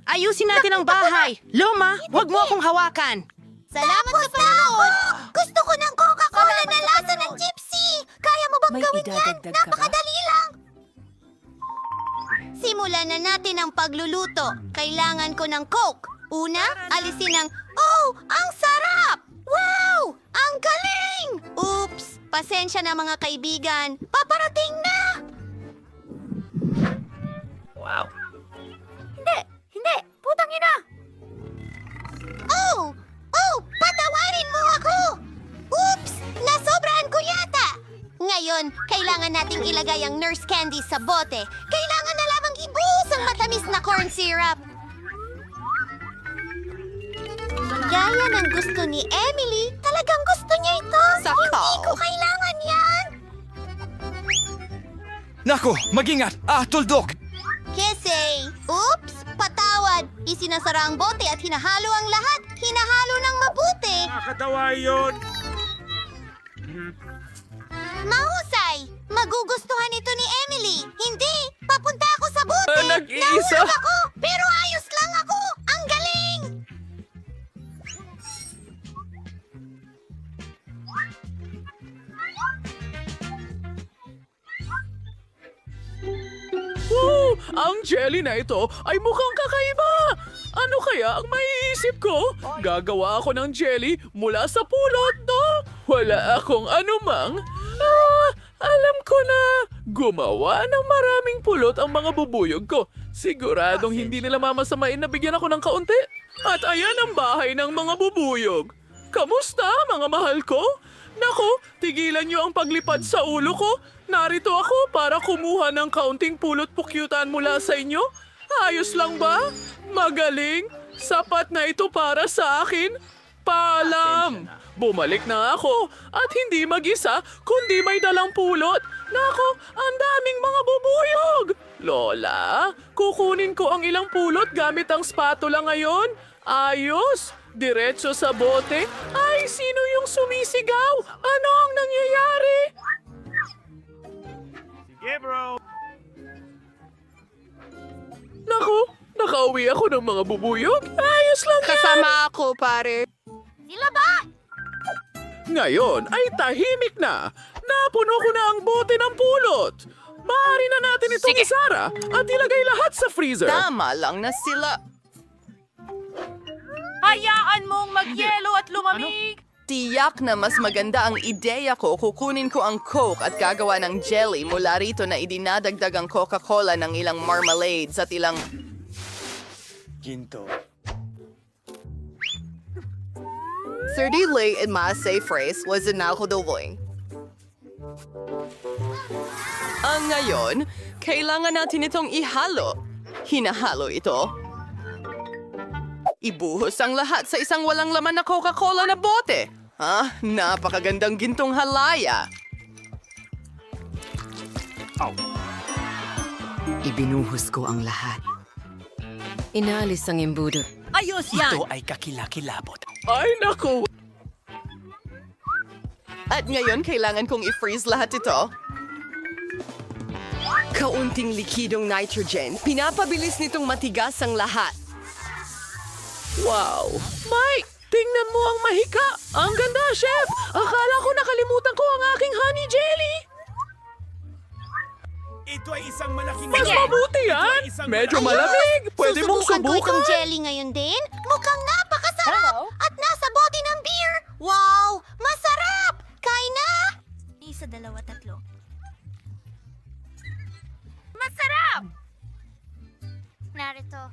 Ayusin natin ang bahay. Loma, huwag mo akong hawakan. Salamat sa panonood! Gusto ko ng Coca-Cola na lasa ng gypsy! Kaya mo bang May gawin yan? idadagdag ka ba? Napakadali lang! Simulan na natin ang pagluluto. Kailangan ko ng Coke. Una, alisin ang... Oh, ang sarap! Wow! Ang galing! Oops! Pasensya na mga kaibigan. Paparating na! Wow. Hindi! Putang ina! Oh! Oh! Patawarin mo ako! Oops! Nasobrahan ko yata! Ngayon, kailangan nating ilagay ang nurse candy sa bote. Kailangan na lamang ibuhos ang matamis na corn syrup. Gaya ng gusto ni Emily, talagang gusto niya ito. Hindi ko kailangan yan. Nako, mag-ingat! Tuldok! Kese, oops, patawad. Isinasara ang bote at hinahalo ang lahat. Hinahalo ng mabuti. Nakakatawa yun! Mahusay! Magugustuhan ito ni Emily. Hindi! Papunta ako sa bote! Nag-iisa? Nahulog ako! Pero ayos lang ako! Ang galing! Wow! Ang jelly na ito ay mukhang kakaiba! Ano kaya ang maiisip ko? Gagawa ako ng jelly mula sa pulot, no? Wala akong anumang. Alam ko na. Gumawa ng maraming pulot ang mga bubuyog ko. Siguradong hindi nila mamasamain na bigyan ako ng kaunti. At ayan ang bahay ng mga bubuyog. Kamusta, mga mahal ko? Naku, tigilan niyo ang paglipad sa ulo ko. Narito ako para kumuha ng kaunting pulot pukyutan mula sa inyo. Ayos lang ba? Magaling. Sapat na ito para sa akin. Paalam. Bumalik na ako at hindi mag-isa kundi may dalang pulot. Nako, ang daming mga bubuyog. Lola, kukunin ko ang ilang pulot gamit ang spatula ngayon. Ayos. Diretso sa bote. Ay, sino yung sumisigaw? Ano ang nangyayari? Sige, bro! Naku, nakauwi ako ng mga bubuyog. Ayos lang yan. Kasama ako, pare. Sila ba? Ngayon ay tahimik na. Napuno ko na ang bote ng pulot. Maaari na natin itong Sige. isara at ilagay lahat sa freezer. Tama lang na sila. Hayaan mong magyelo at lumamig! Tiyak na mas maganda ang ideya ko. Kukunin ko ang Coke at gagawa ng jelly mula rito na idinadagdag ang Coca-Cola ng ilang marmalades at ilang... Ginto. 30 late in my safe race was in alcodoling. Ang ngayon, kailangan natin itong ihalo. Hinahalo ito. Ibuhos ang lahat sa isang walang laman na Coca-Cola na bote. Napakagandang gintong halaya. Ibinuhos ko ang lahat. Inaalis ang imbudo. Ayos yan! Ito ay kakilakilabot. Ay, naku. At ngayon, kailangan kong i-freeze lahat ito. Kaunting likidong nitrogen. Pinapabilis nitong matigas ang lahat. Wow. Mike, tingnan mo ang mahika. Ang ganda, chef. Akala ko nakalimutan ko ang aking honey jelly. Ito ay isang malaking... Mas mabuti yan. Medyo malamig. Pwede mong Susubukan ko itong subukan. jelly ngayon din. Mukhang napakasarap! At nasa bote ng beer! Wow! Masarap! Kain na! Isa, dalawa, tatlo. Masarap! Narito.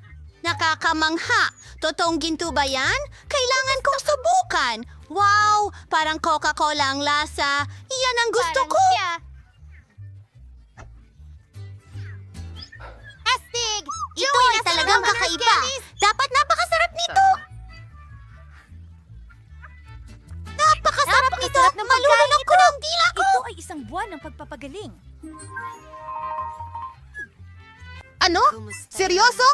Nakakamangha! Totoong ginto ba yan? Kailangan kong subukan! Wow! Parang Coca-Cola ang lasa. Iyan ang gusto ko! Astig! Ito ay talagang kakaiba. Dapat napakasarap nito. Napakasarap nito. Malulunok ko ng dila ko. Ito ay isang buwan ng pagpapagaling. Ano? Seryoso?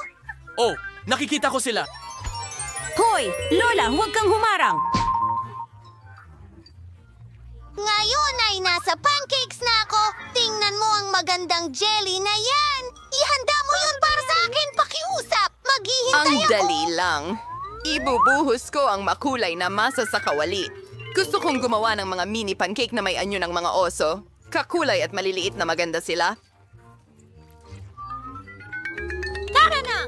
Oh, nakikita ko sila. Hoy! Lola, huwag kang humarang! Ngayon ay nasa pancakes na ako. Tingnan mo ang magandang jelly na yan. Ihanda mo yun para sa akin, pakiusap. Maghihintay Ang ako! dali lang. Ibubuhos ko ang makulay na masa sa kawali. Gusto kong gumawa ng mga mini pancake na may anyo ng mga oso. Kakulay at maliliit na maganda sila. Tara na!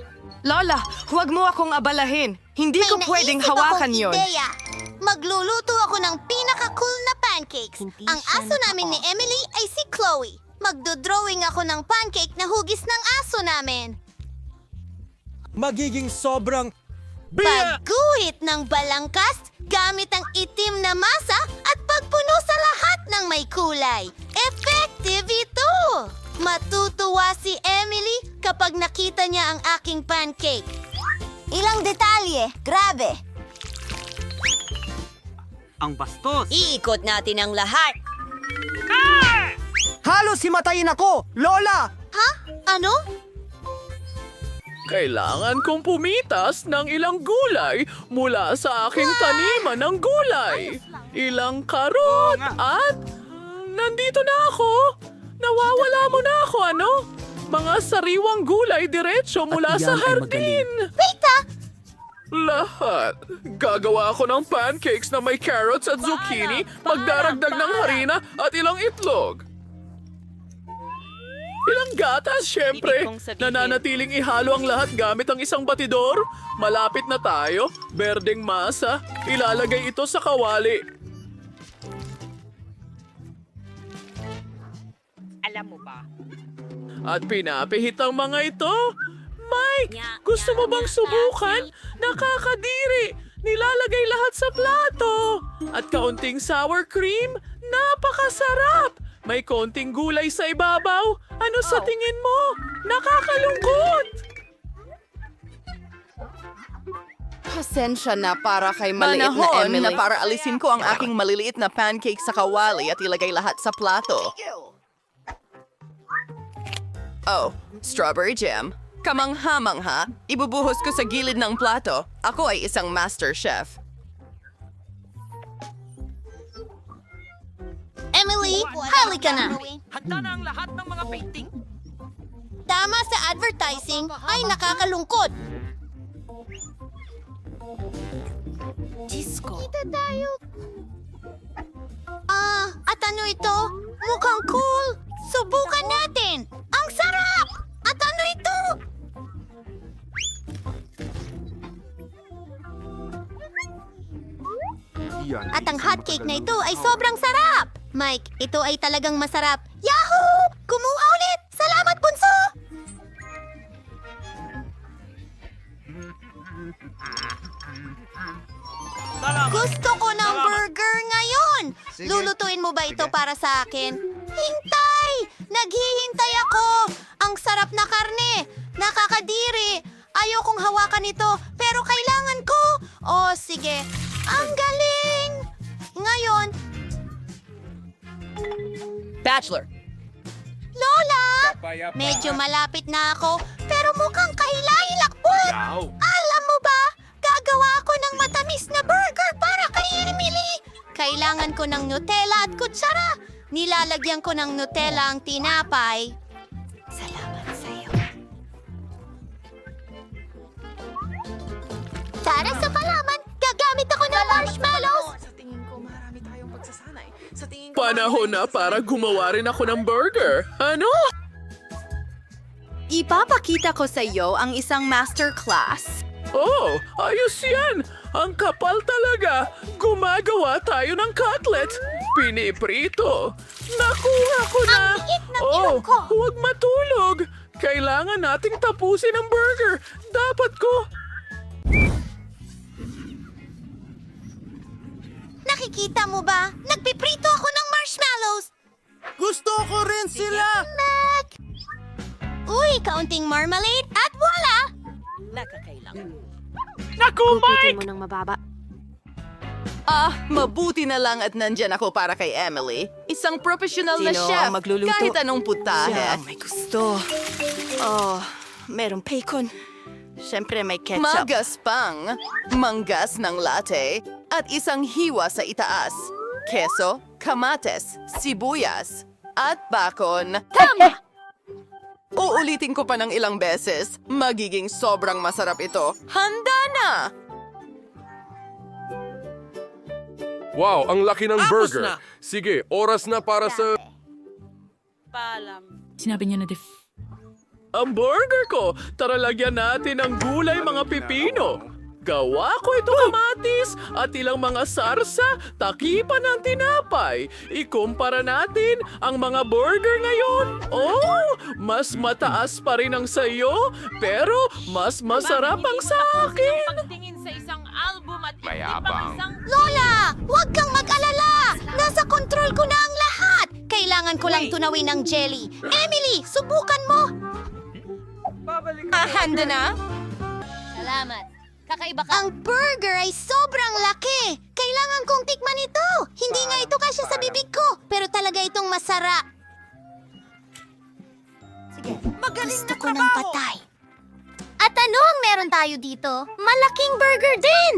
Lola, huwag mo akong abalahin. Hindi ko May pwedeng naisip hawakan akong yon. ideya. Magluluto ako ng pinaka-cool na pancakes. Ang aso namin ni Emily ay si Chloe. Magdodrawing ako ng pancake na hugis ng aso namin. Magiging sobrang... Pagguhit ng balangkas gamit ang itim na masa at pagpuno sa lahat ng may kulay. Effective ito! Matutuwa si Emily kapag nakita niya ang aking pancake. Ilang detalye, grabe! Ang bastos. Iikot natin ang lahat. Halos himatayin ako! Lola! Ha? Ano? Kailangan kong pumitas ng ilang gulay mula sa aking taniman ng gulay. Ilang karot at... nandito na ako. Nawawala mo na ako, ano? Mga sariwang gulay diretso mula sa hardin. Wait Lahat. Gagawa ako ng pancakes na may carrots at zucchini, magdaragdag ng harina at ilang itlog. Ilang gatas, syempre. Nananatiling ihalo ang lahat gamit ang isang batidor. Malapit na tayo. Berdeng masa. Ilalagay ito sa kawali. Alam mo ba? At pinapihit ang mga ito. Mike, gusto mo bang subukan? Nakakadiri. Nilalagay lahat sa plato. At kaunting sour cream. Napakasarap. May konting gulay sa ibabaw. Ano sa tingin mo? Nakakalungkot! Pasensya na para kay maliit na Panahon Emily. na para alisin ko ang aking maliliit na pancake sa kawali at ilagay lahat sa plato. Oh, strawberry jam. Kamangha-mangha. Ibubuhos ko sa gilid ng plato. Ako ay isang master chef. Emily, halika na. Handa na ang lahat ng mga painting. Tama sa advertising ay nakakalungkot. Disco. Kita tayo. At ano ito? Mukhang cool. Subukan natin. Ang sarap! At ano ito? At ang hotcake na ito ay sobrang sarap. Mike, ito ay talagang masarap. Yahoo! Kumuha ulit! Salamat, bunso! Gusto ko ng burger ngayon! Lulutuin mo ba ito para sa akin? Hintay! Naghihintay ako! Ang sarap na karne! Nakakadiri! Ayokong hawakan ito, pero kailangan ko! Oh, sige. Ang galing! Ngayon... Bachelor. Lola! Medyo malapit na ako, pero mukhang kahilahilakbot! Alam mo ba, gagawa ako ng matamis na burger para kay Emily! Kailangan ko ng Nutella at kutsara. Nilalagyan ko ng Nutella ang tinapay. Salamat sa'yo. Para sa palaman, gagamit ako ng marshmallows! Panahon na para gumawa rin ako ng burger. Ano? Ipapakita ko sa iyo ang isang masterclass. Oh, ayos yan! Ang kapal talaga! Gumagawa tayo ng cutlet! Piniprito! Nakuha ko na! Ang liit ng ilong ko! Huwag matulog! Kailangan nating tapusin ang burger! Dapat ko... Nakikita mo ba? Nagpiprito ako ng marshmallows! Gusto ko rin sila! Mac! Uy, kaunting marmalade at voila! Gugutin mo ng mababa. Mabuti na lang at nandyan ako para kay Emily. Isang professional na Sino chef. ang magluluto? Kahit anong putahe. Siya ang may gusto. Oh, merong bacon. Siyempre may ketchup. Magaspang, manggas ng latte, at isang hiwa sa itaas. Keso, kamates, sibuyas, at bakon. Uulitin ko pa ng ilang beses. Magiging sobrang masarap ito. Handa na! Wow, ang laki ng Tapos burger. na. Sige, oras na para sa... Sinabi niya na Ang burger ko! Tara lagyan natin ng gulay mga pipino. Gawa ko ito kamatis at ilang mga sarsa, takipan ng tinapay. Ikumpara natin ang mga burger ngayon. Oh, mas mataas pa rin ang sayo, pero mas masarap ang sa akin. Pagtingin sa isang album at mayabang. Lola, huwag kang mag-alala! Nasa kontrol ko na ang lahat! Kailangan ko lang tunawin ng jelly. Emily, subukan mo! Handa na? Salamat. Kakaiba ka. Ang burger ay sobrang laki. Kailangan kong tikman ito. Hindi nga ito kasya sa bibig ko. Pero talaga itong masarap. Sige, gusto ko ng patay. At ano ang meron tayo dito? Malaking burger din!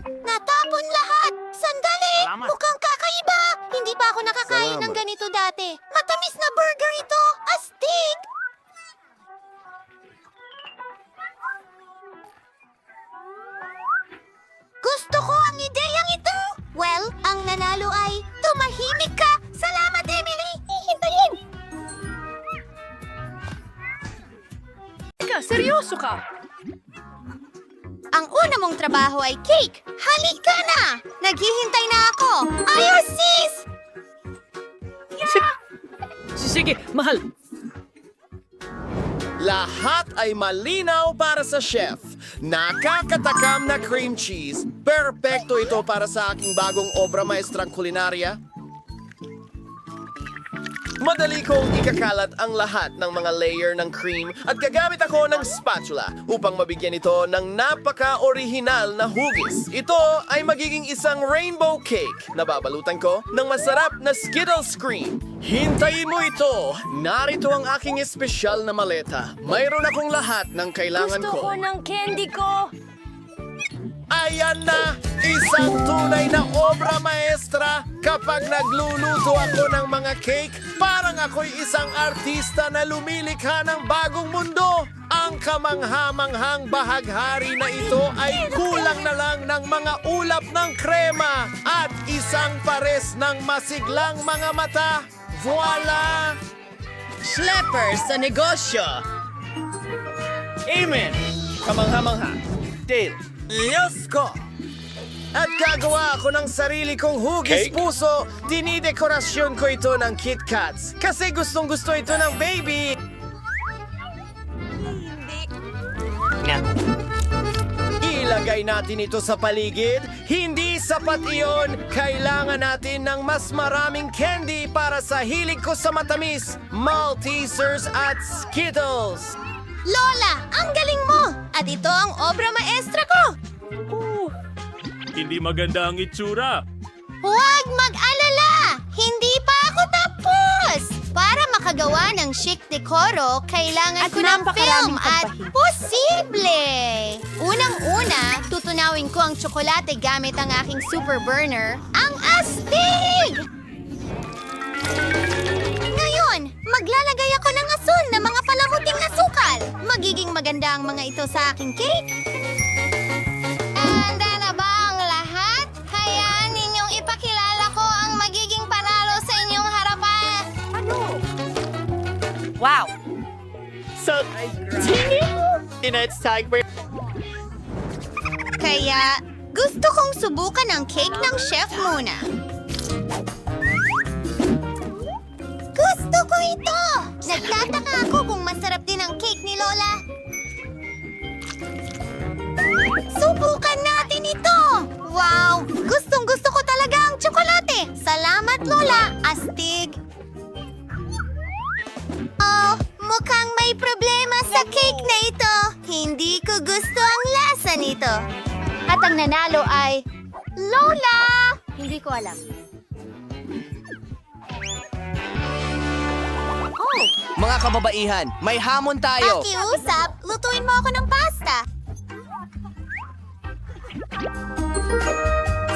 Natapon lahat! Sandali! Salamat. Mukhang kakaiba! Hindi pa ako nakakain ng ganito dati. Matamis na burger ito! Astig! Gusto ko ang ideyang ito! Well, ang nanalo ay tumahimik ka! Salamat, Emily! Hihintayin! seryoso ka? Ang una mong trabaho ay cake! Halika na! Naghihintay na ako! Ayos, sis! Sige, mahal. Lahat ay malinaw para sa chef. Nakakatakam na cream cheese. Perpekto ito para sa aking bagong obra maestrang kulinarya. Madali kong ikakalat ang lahat ng mga layer ng cream at gagamit ako ng spatula upang mabigyan ito ng napaka-orihinal na hugis. Ito ay magiging isang rainbow cake na babalutan ko ng masarap na Skittles cream. Hintayin mo ito! Narito ang aking espesyal na maleta. Mayroon akong lahat ng kailangan ko. ng candy ko! Ayan na! Isang tunay na obra maestra! Kapag nagluluto ako ng mga cake, parang ako'y isang artista na lumilikha ng bagong mundo! Ang kamangha-manghang bahaghari na ito ay kulang na lang ng mga ulap ng krema at isang pares ng masiglang mga mata. Voila! Schleppers sa negosyo. Amen! Kamangha-mangha. Dale. Diyos ko! At gagawa ako ng sarili kong hugis puso. Dinidekorasyon ko ito ng Kit Kats. Kasi gustong-gusto ito ng baby. Ilagay natin ito sa paligid. Hindi sapat iyon. Kailangan natin ng mas maraming candy para sa hilig ko sa matamis, Maltesers at Skittles. Lola, ang galing mo! At ito ang obra maestra ko! Hindi maganda ang itsura. Huwag mag-alala! Hindi pa ako tapos! Para makagawa ng chic decoro, kailangan ko ng film at posible! Unang-una, tutunawin ko ang tsokolate gamit ang aking super burner, ang astig! Ngayon, maglalagay ako ng asul na mga palamuting asukal. Magiging maganda ang mga ito sa aking cake. Handa na ba ang lahat? Hayaan ninyong ipakilala ko ang magiging panalo sa inyong harapan. Ano? Wow! So, Kaya, gusto kong subukan ang cake ng chef muna. Gusto ko ito! Nagtataka ako kung masarap din ang cake ni Lola. Subukan natin ito! Wow! Gustong-gusto ko talaga ang tsokolate! Salamat, Lola! Astig! Oh, mukhang may problema sa cake na ito. Hindi ko gusto ang lasa nito. At ang nanalo ay... Lola! Hindi ko alam. Mga kababaihan, may hamon tayo. Pakiusap, lutuin mo ako ng pasta.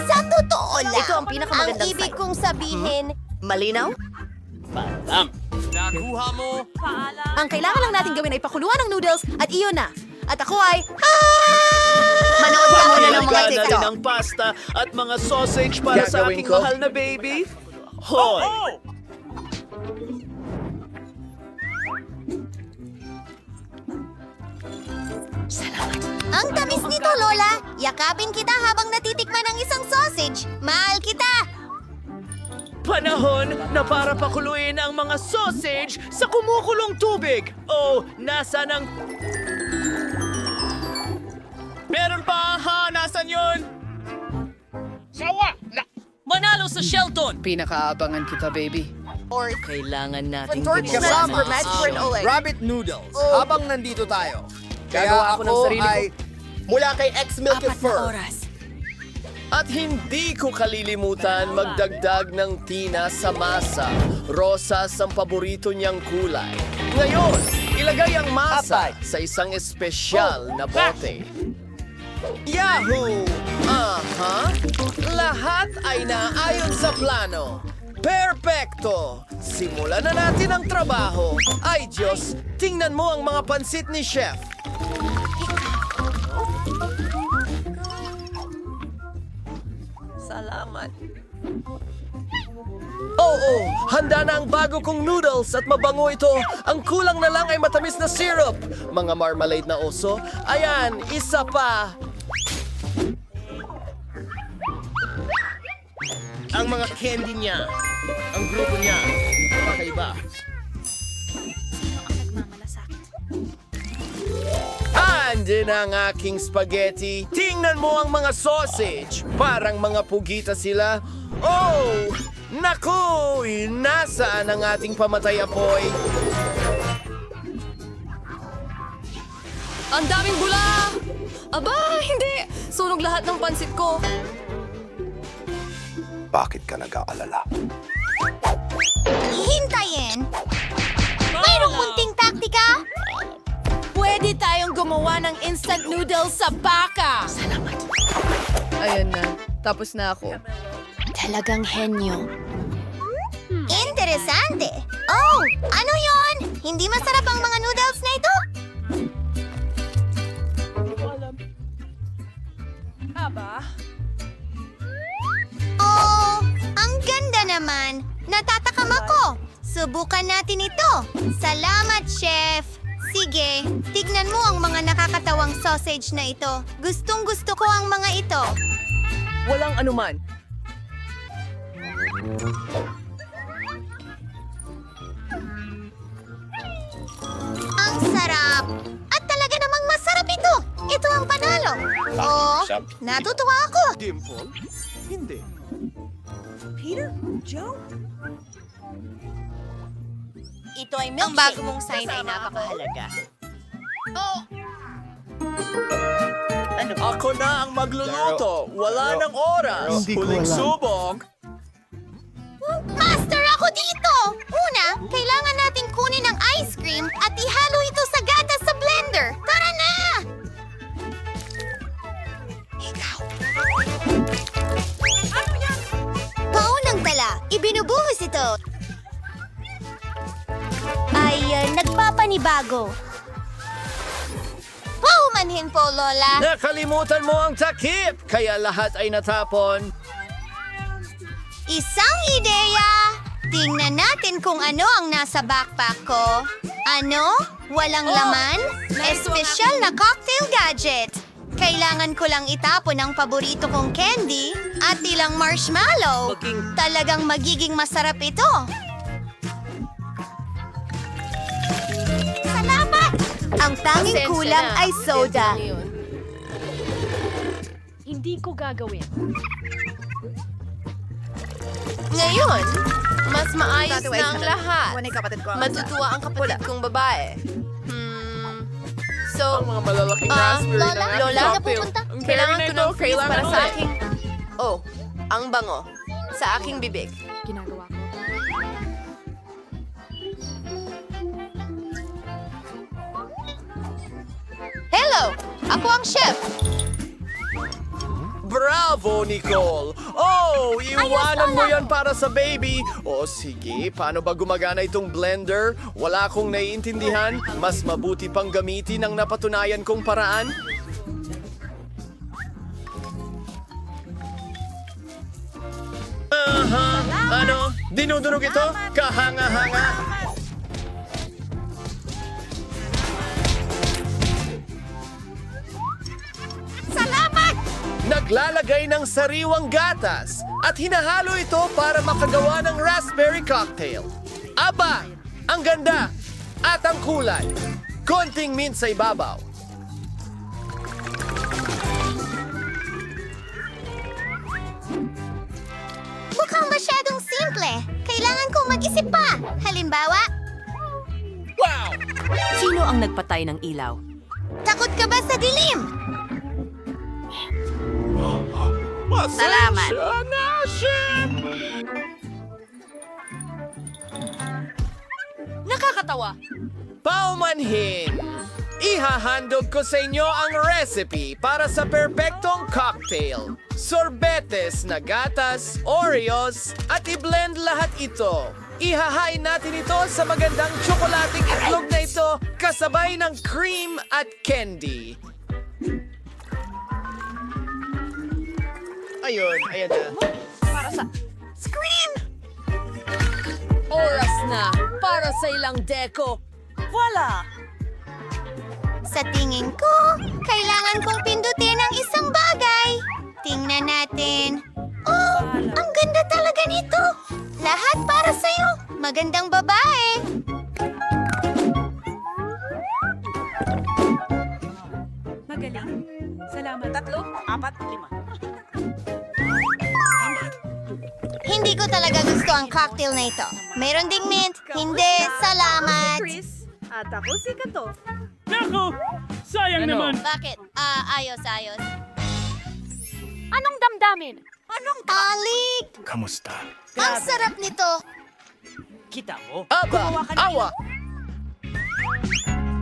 Sa totoo lang, Ito ang pinakamagandang ang ibig kong sabihin, malinaw? Nakuha mo. Paalam. Ang kailangan lang natin gawin ay pakuluan ng noodles at iyon na. At ako ay... Manood ka muna ng mga Ilagyan natin TikTok. ang pasta at mga sausage para sa Gagawin aking ko? mahal na baby. Hoy! Ang tamis nito, Lola. Yakapin kita habang natitikman ang isang sausage. Mahal kita. Panahon na para pakuluin ang mga sausage sa kumukulong tubig. Oh, nasa ng... Meron pa, ha? Nasaan yun? Manalo sa Shelton. Pinakaabangan kita, baby. Kailangan natin Kasama match for an ulit. Rabbit noodles. Habang nandito tayo. Kaya Gagawa ako ng sarili ko. ay mula kay X-Milk and Fur. At hindi ko kalilimutan magdagdag ng tina sa masa. Rosas ang paborito niyang kulay. Ngayon, ilagay ang masa sa isang espesyal na bote. Yahoo! Aha! Lahat ay naayon sa plano. Perpekto! Simulan na natin ang trabaho. Ay Diyos, tingnan mo ang mga pansit ni Chef. Salamat. Oo, handa na ang bago kong noodles at mabango ito. Ang kulang na lang ay matamis na syrup. Mga marmalade na oso. Ayan, isa pa. Ang mga candy niya. Ang grupo niya. Kakaiba. Andin ang aking spaghetti. Tingnan mo ang mga sausage. Parang mga pugita sila. Oh! Naku! Nasaan ang ating pamatay apoy? Ang daming bula! Aba, hindi! Sunog lahat ng pansit ko. Bakit ka nag-aalala? Hihintayin. Mayroong munting taktika. Pwede tayong gumawa ng instant noodles sa baka! Ayan na. Tapos na ako. Talagang henyo. Interesante. Oh, ano yon? Hindi masarap ang mga noodles na ito? Oh, ang ganda naman. Natatakam ako. Subukan natin ito. Salamat, Chef. Sige, tignan mo ang mga nakakatawang sausage na ito. Gustong-gusto ko ang mga ito. Walang anuman. Ang sarap! At talaga namang masarap ito! Ito ang panalo! Oh, natutuwa ako! Dimple? Hindi. Ito ay milkshake. Ang bago mong sign ay napakahalaga. Ako na ang magluluto. Wala ng oras. Huling subok. Master, ako dito! Una, kailangan nating kunin ang ice cream at ihalo ito sa gatas sa blender. Tara na! Paunang tala, ibinubuhos ito. Ay, nagpapanibago. Paumanhin po, Lola. Nakalimutan mo ang takip. Kaya lahat ay natapon. Isang ideya! Tingnan natin kung ano ang nasa backpack ko. Ano? Walang laman? Espesyal na cocktail gadget. Kailangan ko lang itapon ang paborito kong candy at ilang marshmallow. Talagang magiging masarap ito. Salamat! Ang tanging kulang ay soda. Hindi ko gagawin. Ngayon, mas maayos Dati, na ang lahat. Kunin kapatid ko ang Matutuwa ang kapatid kong babae. So, Ang mga malalaking raspberry Lola, ng aking Lola, cocktail. napupunta. Ang kailangan berry ko na ng ito, freeze para kailangan sa ulit. aking... Oh, ang bango. Sa aking bibig. Ginagawa ko. Hello! Ako ang chef! Bravo, Nicole! Oh, iwanan mo yan para sa baby! O sige, paano ba gumagana itong blender? Wala akong naiintindihan. Mas mabuti pang gamitin ang napatunayan kong paraan. Ano? Dinudunog ito? Kahanga-hanga? Naglalagay ng sariwang gatas at hinahalo ito para makagawa ng raspberry cocktail. Aba! Ang ganda! At ang kulay. Konting mint sa ibabaw. Mukhang masyadong simple. Kailangan kong mag-isip pa. Halimbawa, Sino ang nagpatay ng ilaw? takot ka ba sa dilim? Salamat! Nakakatawa! Paumanhin! Ihahandog ko sa inyo ang recipe para sa perpektong cocktail. Sorbetes na gatas, Oreos, at i-blend lahat ito. Ihahain natin ito sa magandang tsokolating itlog na ito kasabay ng cream at candy. Ayun, ayan na. Scream! Oras na para sa ilang deko. Wala! Sa tingin ko, kailangan kong pindutin ang isang bagay. Tingnan natin. Oh, ang ganda talaga nito. Lahat para sa'yo. Magandang babae. Magaling. Salamat. 3, 4, 5. Hindi ko talaga gusto ang cocktail na ito. Meron ding mint. Hindi, salamat. At ako si Kato. Naku! Sayang naman! Bakit? Ayos. Anong damdamin? Alik! Kamusta? Ang sarap nito. Kita mo? Aba! Awa!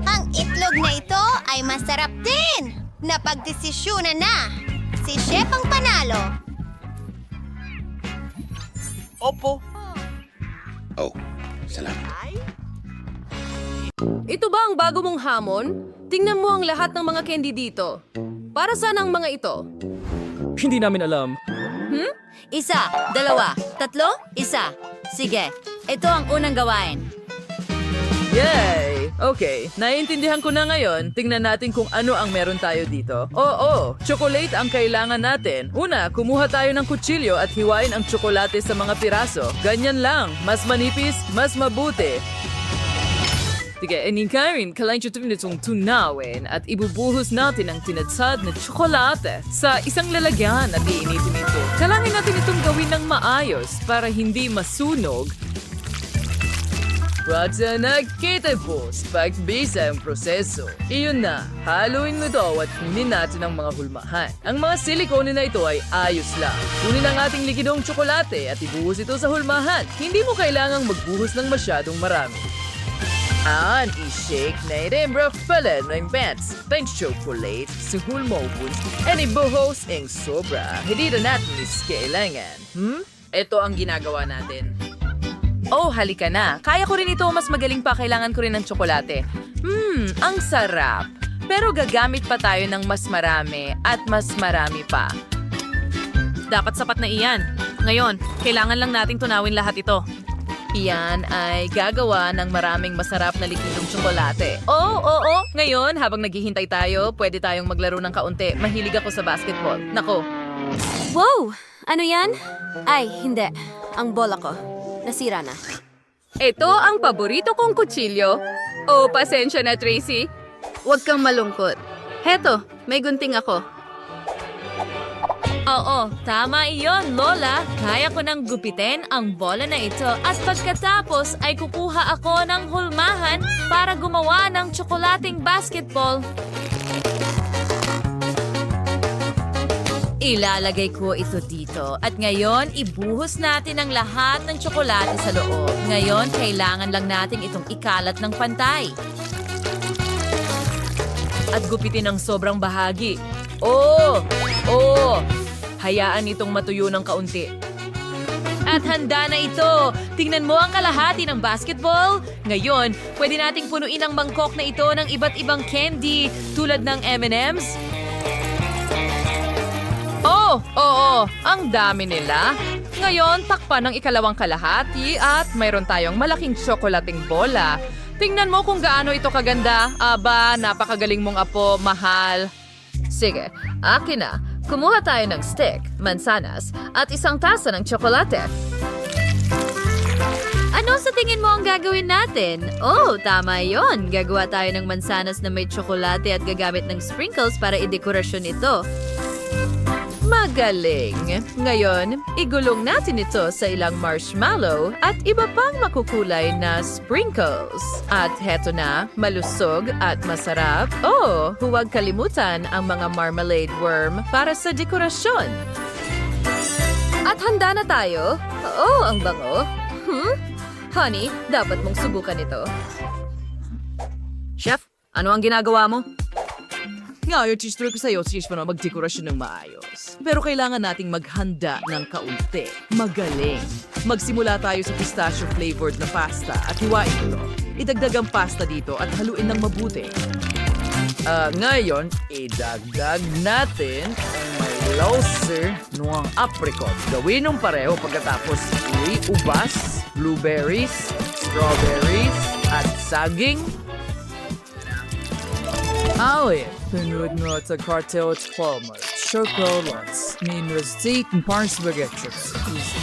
Ang itlog na ito ay masarap din. Napagdesisyonan na. Si Chef ang panalo. Opo. Ito ba ang bago mong hamon? Tingnan mo ang lahat ng mga candy dito. Para saan ang mga ito? Hindi namin alam. 1, 2, 3, 1. Sige, ito ang unang gawain. Yay! Okay, naiintindihan ko na ngayon. Tingnan natin kung ano ang meron tayo dito. Oo, chocolate ang kailangan natin. Una, kumuha tayo ng kutsilyo at hiwain ang tsokolate sa mga piraso. Ganyan lang. Mas manipis, mas mabuti. Sige, inikarin, kailangan itong tunawin at ibubuhos natin ang tinatsad na tsokolate sa isang lalagyan at iinitin ito. Kailangan natin itong gawin ng maayos para hindi masunog. At sa nakita po, pagbisa ang proseso. Iyon na, haluin mo ito at kunin natin ang mga hulmahan. Ang mga silikone na ito ay ayos lang. Kunin ang ating likidong tsokolate at ibuhos ito sa hulmahan. Hindi mo kailangang magbuhos ng masyadong marami. I-shake na itembre pala ng pants. Thanks chocolate sa hulmobun. And ibuhos ang sobra. Hindi na natin iskailangan. Ito ang ginagawa natin. Oh, halika na. Kaya ko rin ito. Mas magaling pa. Kailangan ko rin ng tsokolate. Ang sarap. Pero gagamit pa tayo ng mas marami at mas marami pa. Dapat sapat na iyan. Ngayon, kailangan lang nating tunawin lahat ito. Iyan ay gagawa ng maraming masarap na likidong tsokolate. Oo. Ngayon, habang naghihintay tayo, pwede tayong maglaro ng kaunti. Mahilig ako sa basketball. Nako. Wow! Ano yan? Ay, hindi. Ang bola ko. Nasira na. Ito ang paborito kong kutsilyo. Oh, pasensya na, Tracy. Huwag kang malungkot. Heto, may gunting ako. Oo, tama iyon, Lola. Kaya ko nang gupitin ang bola na ito at pagkatapos ay kukuha ako ng hulmahan para gumawa ng tsokolating basketball. Ilalagay ko ito dito at ngayon ibuhos natin ang lahat ng tsokolate sa loob. Ngayon, kailangan lang natin itong ikalat ng pantay. At gupitin ang sobrang bahagi. Hayaan itong matuyo ng kaunti. At handa na ito! Tingnan mo ang kalahati ng basketball. Ngayon, pwede nating punuin ang mangkok na ito ng iba't ibang candy tulad ng M&M's. Oh, oo, ang dami nila. Ngayon, takpan ng ikalawang kalahati at mayroon tayong malaking tsokolating bola. Tingnan mo kung gaano ito kaganda. Aba, napakagaling mong apo, mahal. Sige, akin na. Kumuha tayo ng stick, mansanas, at isang tasa ng tsokolate. Ano sa tingin mo ang gagawin natin? Oh, tama yon. Gagawa tayo ng mansanas na may tsokolate at gagamit ng sprinkles para idekorasyon ito. Magaling! Ngayon, igulong natin ito sa ilang marshmallow at iba pang makukulay na sprinkles. At heto na, malusog at masarap. Oh, huwag kalimutan ang mga marmalade worm para sa dekorasyon. At handa na tayo. Oh, ang bango. Honey, dapat mong subukan ito. Chef, ano ang ginagawa mo? Ngayon, teacher ko sa'yo, sis pa na magdekorasyon ng maayos. Pero kailangan nating maghanda ng kaunti. Magaling. Magsimula tayo sa pistachio-flavored na pasta at hiwain ito. Idagdag ang pasta dito at haluin ng mabuti. Ngayon, idagdag natin ang may lauser ng apricot. Gawin ng pareho pagkatapos ubas, blueberries, strawberries, at saging. Awit, pinod mo sa cartel at palmer. Chocolates, minrastik and parts baguettes.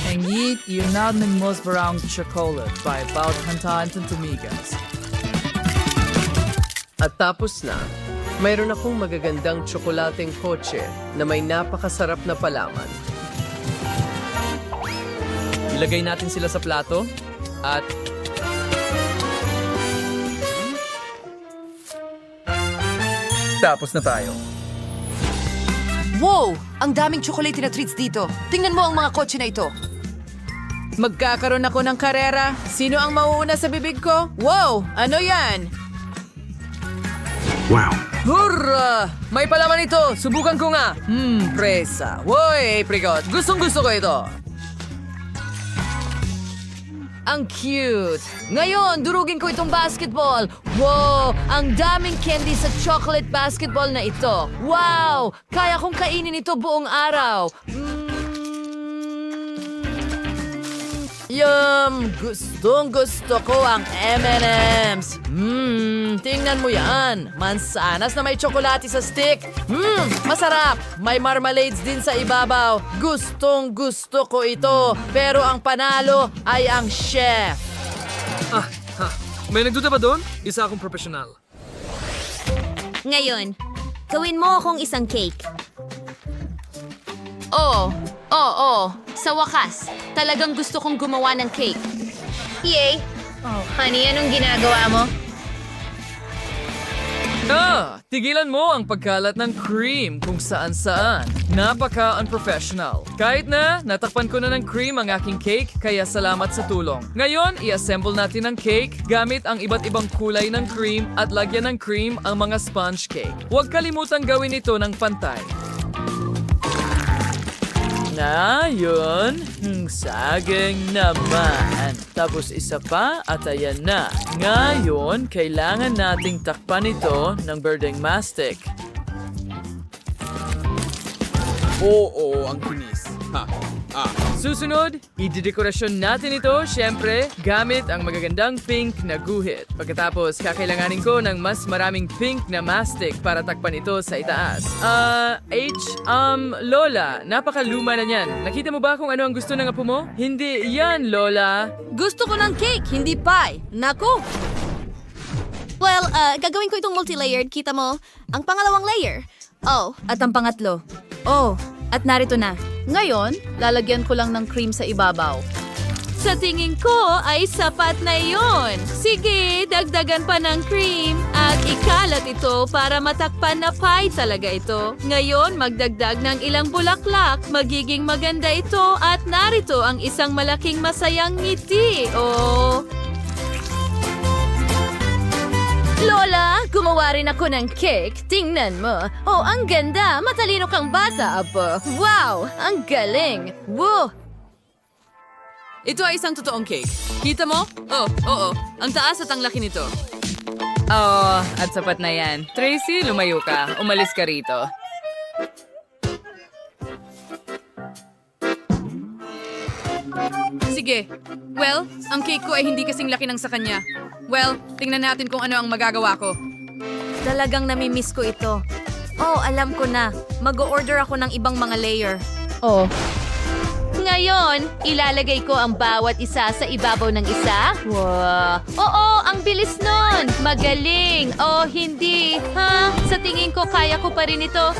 Ang yit, yun na ng most brown chocolate by about hantaan ng tumigas. At tapos na, mayroon akong magagandang tsokolating kotse na may napakasarap na palaman. Ilagay natin sila sa plato at tapos na tayo. Wow! Ang daming chocolate na treats dito. Tingnan mo ang mga kotse na ito. Magkakaroon ako ng karera. Sino ang mauuna sa bibig ko? Wow! Ano yan? Wow. Hurra! May palaman ito! Subukan ko nga! Presa. Woy, apricot. Gustong-gusto ko ito. Ang cute! Ngayon, durugin ko itong basketball. Wow! Ang daming candy sa chocolate basketball na ito. Wow! Kaya kong kainin ito buong araw. Yum! Gustong-gusto ko ang M&M's. Tingnan mo yan. Mansanas na may tsokolate sa stick. Masarap. May marmalades din sa ibabaw. Gustong-gusto ko ito. Pero ang panalo ay ang chef. May nagduda ba doon? Isa akong profesional. Ngayon, gawin mo akong isang cake. Oo. Sa wakas, talagang gusto kong gumawa ng cake. Yay! Oh, honey, anong ginagawa mo? Tigilan mo ang pagkalat ng cream kung saan-saan. Napaka-unprofessional. Kahit na, natakpan ko na ng cream ang aking cake, kaya salamat sa tulong. Ngayon, i-assemble natin ang cake gamit ang iba't ibang kulay ng cream at lagyan ng cream ang mga sponge cake. Huwag kalimutang gawin ito ng pantay. Ngayon, saging naman. Tapos isa pa at ayan na. Ngayon, kailangan nating takpan ito ng berdeng mastic. Oo, ang kinis. Susunod, idedekorasyon natin ito, syempre, gamit ang magagandang pink na guhit. Pagkatapos, kakailanganin ko ng mas maraming pink na mastic para takpan ito sa itaas. Lola, napakaluma na niyan. Nakita mo ba kung ano ang gusto ng apo mo? Hindi yan, Lola. Gusto ko ng cake, hindi pie. Naku! Well, gagawin ko itong multi-layered. Kita mo? Ang pangalawang layer. Oh, At ang pangatlo. Oh, at narito na. Ngayon, lalagyan ko lang ng cream sa ibabaw. Sa tingin ko ay sapat na iyon. Sige, dagdagan pa ng cream at ikalat ito para matakpan na pie talaga ito. Ngayon, magdagdag ng ilang bulaklak. Magiging maganda ito at narito ang isang malaking masayang ngiti. Oh. Lola, gumawa rin ako ng cake. Tingnan mo. Oh, ang ganda. Matalino kang bata, apo. Wow, ang galing. Woo! Ito ay isang totoong cake. Kita mo? Oh, oo. Ang taas at ang laki nito. Oh, at sapat na yan. Tracy, lumayo ka. Umalis ka rito. Sige. Well, ang cake ko ay hindi kasing laki ng sa kanya. Well, tingnan natin kung ano ang magagawa ko. Talagang namimiss ko ito. Oh, alam ko na. Mag-order ako ng ibang mga layer. Oh, Ngayon, ilalagay ko ang bawat isa sa ibabaw ng isa. Wow! Oo, ang bilis nun! Magaling! Oh, hindi. Ha? Sa tingin ko, kaya ko pa rin ito.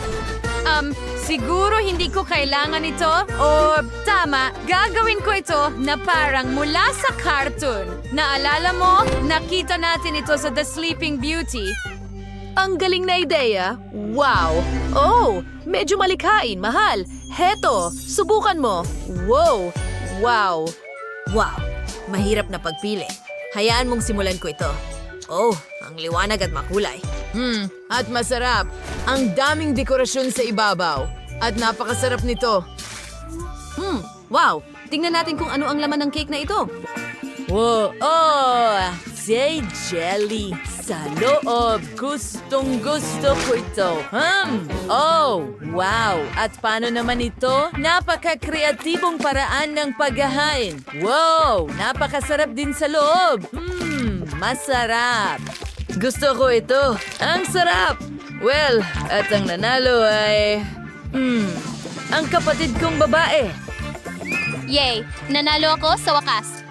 Siguro hindi ko kailangan ito. O, tama, gagawin ko ito na parang mula sa cartoon. Naalala mo? Nakita natin ito sa The Sleeping Beauty. ang galing na ideya. Wow! Oh, medyo malikhain, mahal. Heto, subukan mo. Wow! Wow! Wow! Mahirap na pagpili. Hayaan mong simulan ko ito. Oh, ang liwanag at makulay. At masarap. Ang daming dekorasyon sa ibabaw. At napakasarap nito. Wow! Tingnan natin kung ano ang laman ng cake na ito. Wow! Oh! Say jelly sa loob. Gustong gusto ko ito. Oh! Wow! At paano naman ito? Napaka-kreatibong paraan ng paghahain. Wow! Napakasarap din sa loob. Masarap. Gusto ko ito. Ang sarap. Well, at ang nanalo ay... ang kapatid kong babae. Yay! Nanalo ako sa wakas.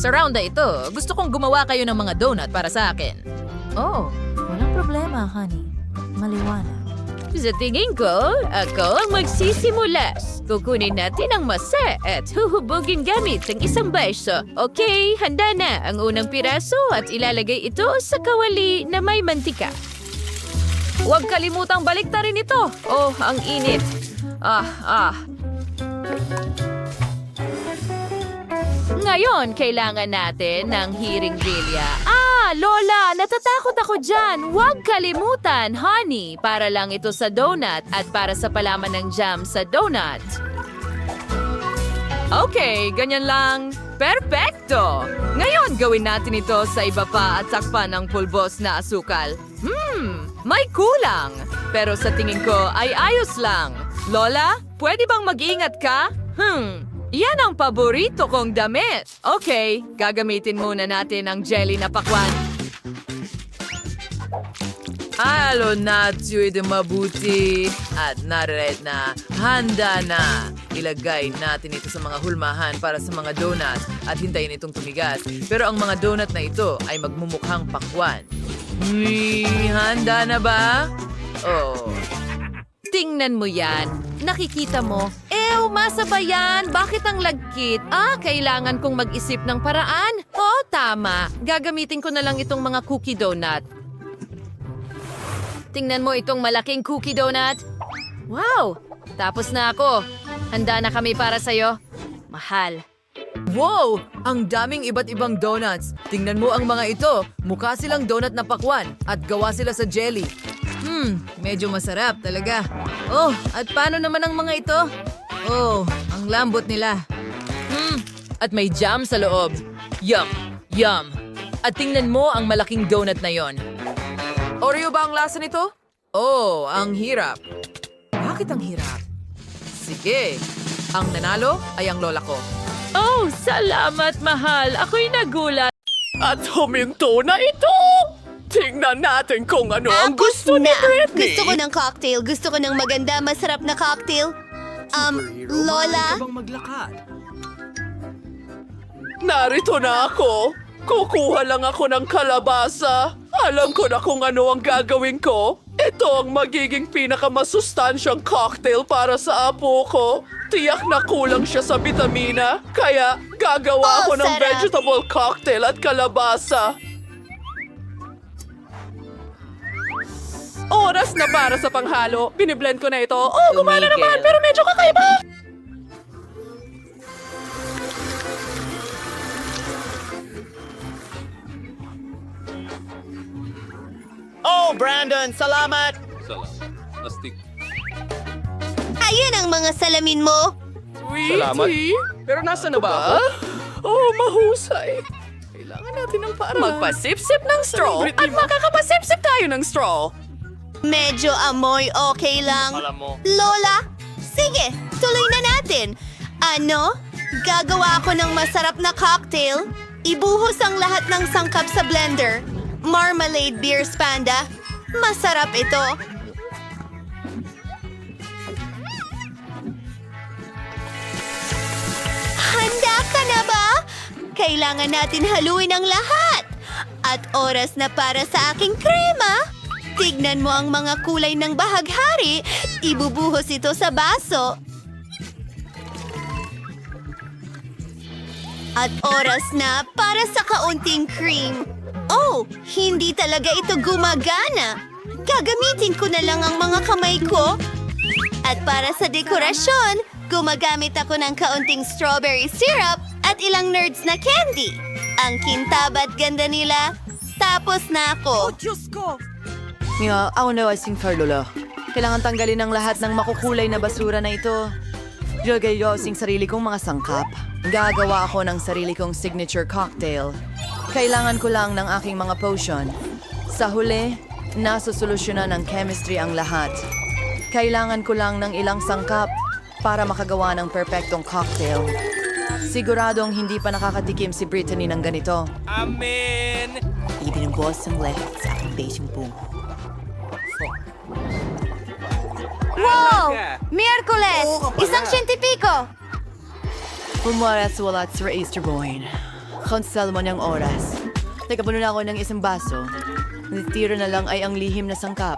Sa round na ito, gusto kong gumawa kayo ng mga donut para sa akin. Oh, walang problema, honey. Maliwanag. Sa tingin ko, ako ang magsisimula. Kukunin natin ang masa at huhubugin gamit ang isang baso. Okay, handa na ang unang piraso at ilalagay ito sa kawali na may mantika. Huwag kalimutang baliktarin ito. Oh, ang init. Ngayon, kailangan natin ng hiring-bilya. Lola, natatakot ako dyan. Huwag kalimutan, honey. Para lang ito sa donut at para sa palaman ng jam sa donut. Okay, ganyan lang. Perfecto! Ngayon, gawin natin ito sa iba pa at takpan ng pulbos na asukal. May kulang. Pero sa tingin ko ay ayos lang. Lola, pwede bang mag-ingat ka? Yan ang paborito kong damit. Okay, gagamitin muna natin ang jelly na pakwan. Halo natin ito mabuti. At narered na, handa na. Ilagay natin ito sa mga hulmahan para sa mga donut at hintayin itong tumigas. Pero ang mga donut na ito ay magmumukhang pakwan. Handa na ba? Oh. Tingnan mo yan. Nakikita mo. Masabayan! Bakit ang lagkit? Kailangan kong mag-isip ng paraan. Oh, tama. Gagamitin ko na lang itong mga cookie donut. Tingnan mo itong malaking cookie donut. Wow! Tapos na ako. Handa na kami para sa'yo. Mahal. Wow! Ang daming iba't ibang donuts. Tingnan mo ang mga ito. Mukha silang donut na pakwan at gawa sila sa jelly. Medyo masarap talaga. Oh, at paano naman ang mga ito? Oh, ang lambot nila. At may jam sa loob. Yum! Yum! At tingnan mo ang malaking donut na yon. Oreo ba ang lasa nito? Oh, ang hirap. Bakit ang hirap? Sige, ang nanalo ay ang lola ko. Oh, salamat, mahal. Ako'y nagulat. At huminto na ito! Tingnan natin kung ano ang gusto ni Britney. Gusto ko ng cocktail. Gusto ko ng maganda, masarap na cocktail. Lola? Narito na ako. Kukuha lang ako ng kalabasa. Alam ko na kung ano ang gagawin ko. Ito ang magiging pinakamasustansyang cocktail para sa apo ko. Tiyak na kulang siya sa bitamina. Kaya gagawa ako ng sarap. vegetable cocktail at kalabasa. Oras na para sa panghalo. Biniblend ko na ito. Oh, gumana naman, pero medyo kakaiba. Oh, Brandon, salamat! Ayun ang mga salamin mo. Salamat. Pero nasa na ba ako? Oh, mahusay. Kailangan natin ng paraan. Magpasip-sip ng straw at makakapasip-sip tayo ng straw. Medyo amoy okay lang. Lola, sige, tuloy na natin. Ano? Gagawa ako ng masarap na cocktail. Ibuhos ang lahat ng sangkap sa blender. Marmalade beer panda. Masarap ito. Handa ka na ba? Kailangan natin haluin ang lahat. At oras na para sa aking krema. Tignan mo ang mga kulay ng bahaghari. Ibubuhos ito sa baso. At oras na para sa kaunting cream. Oh, hindi talaga ito gumagana. Gagamitin ko na lang ang mga kamay ko. At para sa dekorasyon, gumagamit ako ng kaunting strawberry syrup at ilang nerds na candy. Ang kintab at ganda nila. Tapos na ako. Nga, ako na asing Lola. Kailangan tanggalin ang lahat ng makukulay na basura na ito. Ilagay ko asing sarili kong mga sangkap. Gagawa ako ng sarili kong signature cocktail. Kailangan ko lang ng aking mga potion. Sa huli, nasusolusyonan ng chemistry ang lahat. Kailangan ko lang ng ilang sangkap para makagawa ng perpektong cocktail. Siguradong hindi pa nakakatikim si Brittany ng ganito. Amen! Ibig ng boss ang lahat sa aking basing boom. Wow! Miyerkules! Isang siyentipiko! Pumaras walat sa Easter Boyne. Konsel mo niyang oras. Teka, puno na ako ng isang baso. Natitira na lang ay ang lihim na sangkap.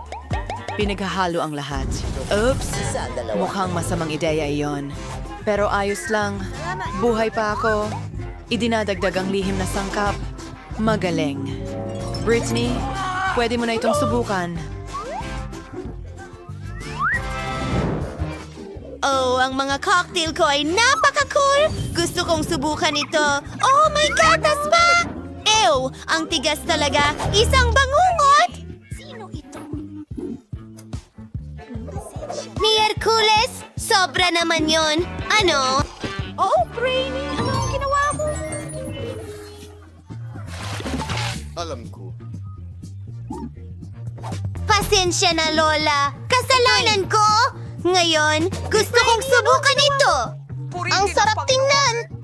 Pinaghahalo ang lahat. Oops! Mukhang masamang ideya iyon. Pero ayos lang. Buhay pa ako. Idinadagdag ang lihim na sangkap. Magaling. Brittany, pwede mo na itong subukan. Oh, ang mga cocktail ko ay napaka-cool! Gusto kong subukan ito. Oh, may gatas pa! Ew! Ang tigas talaga! Isang bangungot! Sino ito? Ni Hercules? Sobra naman yon. Ano? Oh, Brainy! Ano ang ginawa mo? Alam ko. Pasensya na, Lola. Kasalanan ko! Ngayon, gusto kong subukan ito. Ang sarap tingnan.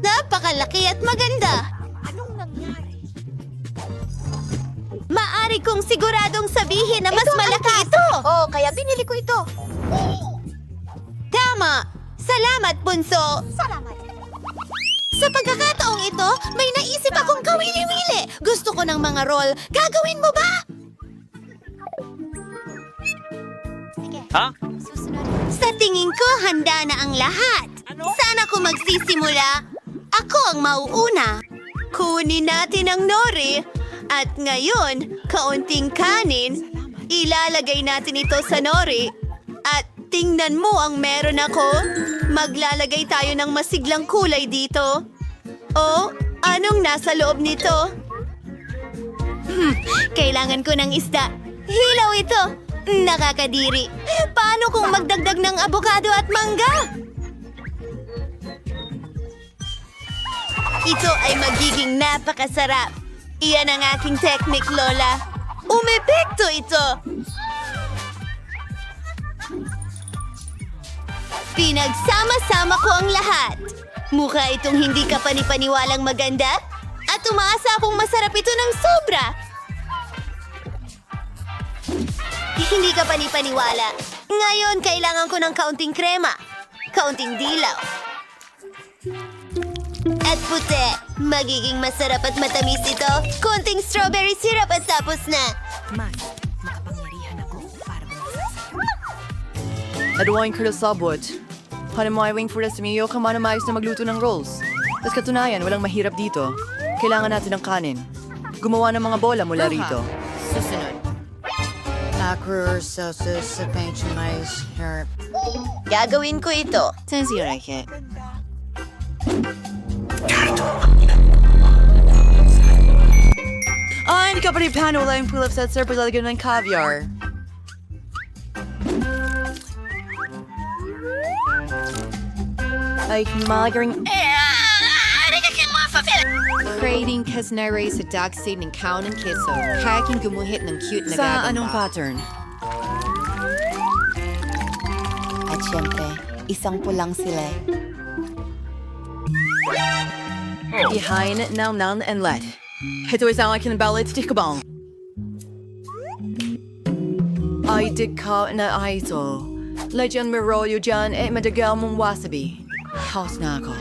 Napakalaki at maganda. Anong nangyari? Maari kong siguradong sabihin na mas malaki ito. Oh, kaya binili ko ito. Tama. Salamat, Bunso. Salamat. Sa pagkakataong ito, may naisip akong kawili-wili. Gusto ko ng mga roll. Gagawin mo ba? Ha? Sa tingin ko, handa na ang lahat. Saan ako magsisimula? Ako ang mauuna. Kunin natin ang nori. At ngayon, kaunting kanin. Ilalagay natin ito sa nori. At tingnan mo ang meron ako. Maglalagay tayo ng masiglang kulay dito. Oh, anong nasa loob nito? Kailangan ko ng isda. Hilaw ito. Nakakadiri. Paano kung magdagdag ng abokado at mangga? Ito ay magiging napakasarap. Iyan ang aking technique, Lola. Umepekto ito. Pinagsama-sama ko ang lahat. Mukha itong hindi ka panipaniwalang maganda. At umaasa akong masarap ito ng sobra. Hindi ka panipaniwala. Ngayon, kailangan ko ng kaunting krema. Kaunting dilaw. At puti. Magiging masarap at matamis ito. Konting strawberry syrup at tapos na. Aduain ko sabot. Hanamaywing for us miyo kamanamayos na magluto ng rolls. Tapos katunayan, walang mahirap dito. Kailangan natin ng kanin. Gumawa ng mga bola mula rito. Susunod. Acro sauces sa mais herb. Gagawin ko ito. Sensirake. Hindi ka panipano wala yung pull-ups at sir paglalagyan ng caviar. Ay, malagaring... Creating kasnare sa dark side ng kaon ng keso. Kayaking gumuhit ng cute na Sa gagamba. anong pattern? At syempre, isang pulang sila. Behind now none and let. Ito isang akin ng ballet tikabong. Ay, di ka na ito. Legend Mirolyo dyan, madagal mong wasabi. House na ako.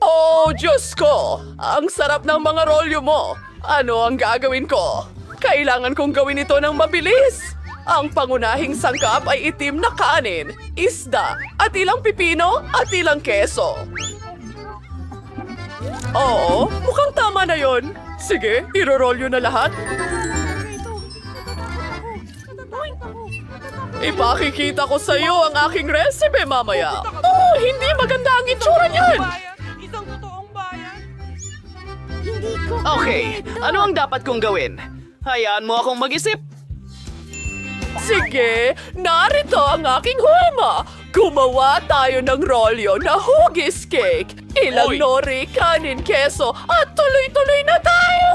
Oh, Diyos ko! Ang sarap ng mga rolyo mo! Ano ang gagawin ko? Kailangan kong gawin ito ng mabilis! Ang pangunahing sangkap ay itim na kanin, isda, at ilang pipino at ilang keso. Oo, mukhang tama na yon. Sige, irorolyo na lahat. Ipakikita ko sa iyo ang aking recipe mamaya. Oh, hindi maganda ang itsura niyan! Isang totoong bayan. Okay, ano ang dapat kong gawin? Hayaan mo akong mag-isip. Sige, narito ang aking huma. Gumawa tayo ng rolyo na hugis cake. Ilang Uy! nori, kanin, keso, at tuloy-tuloy na tayo!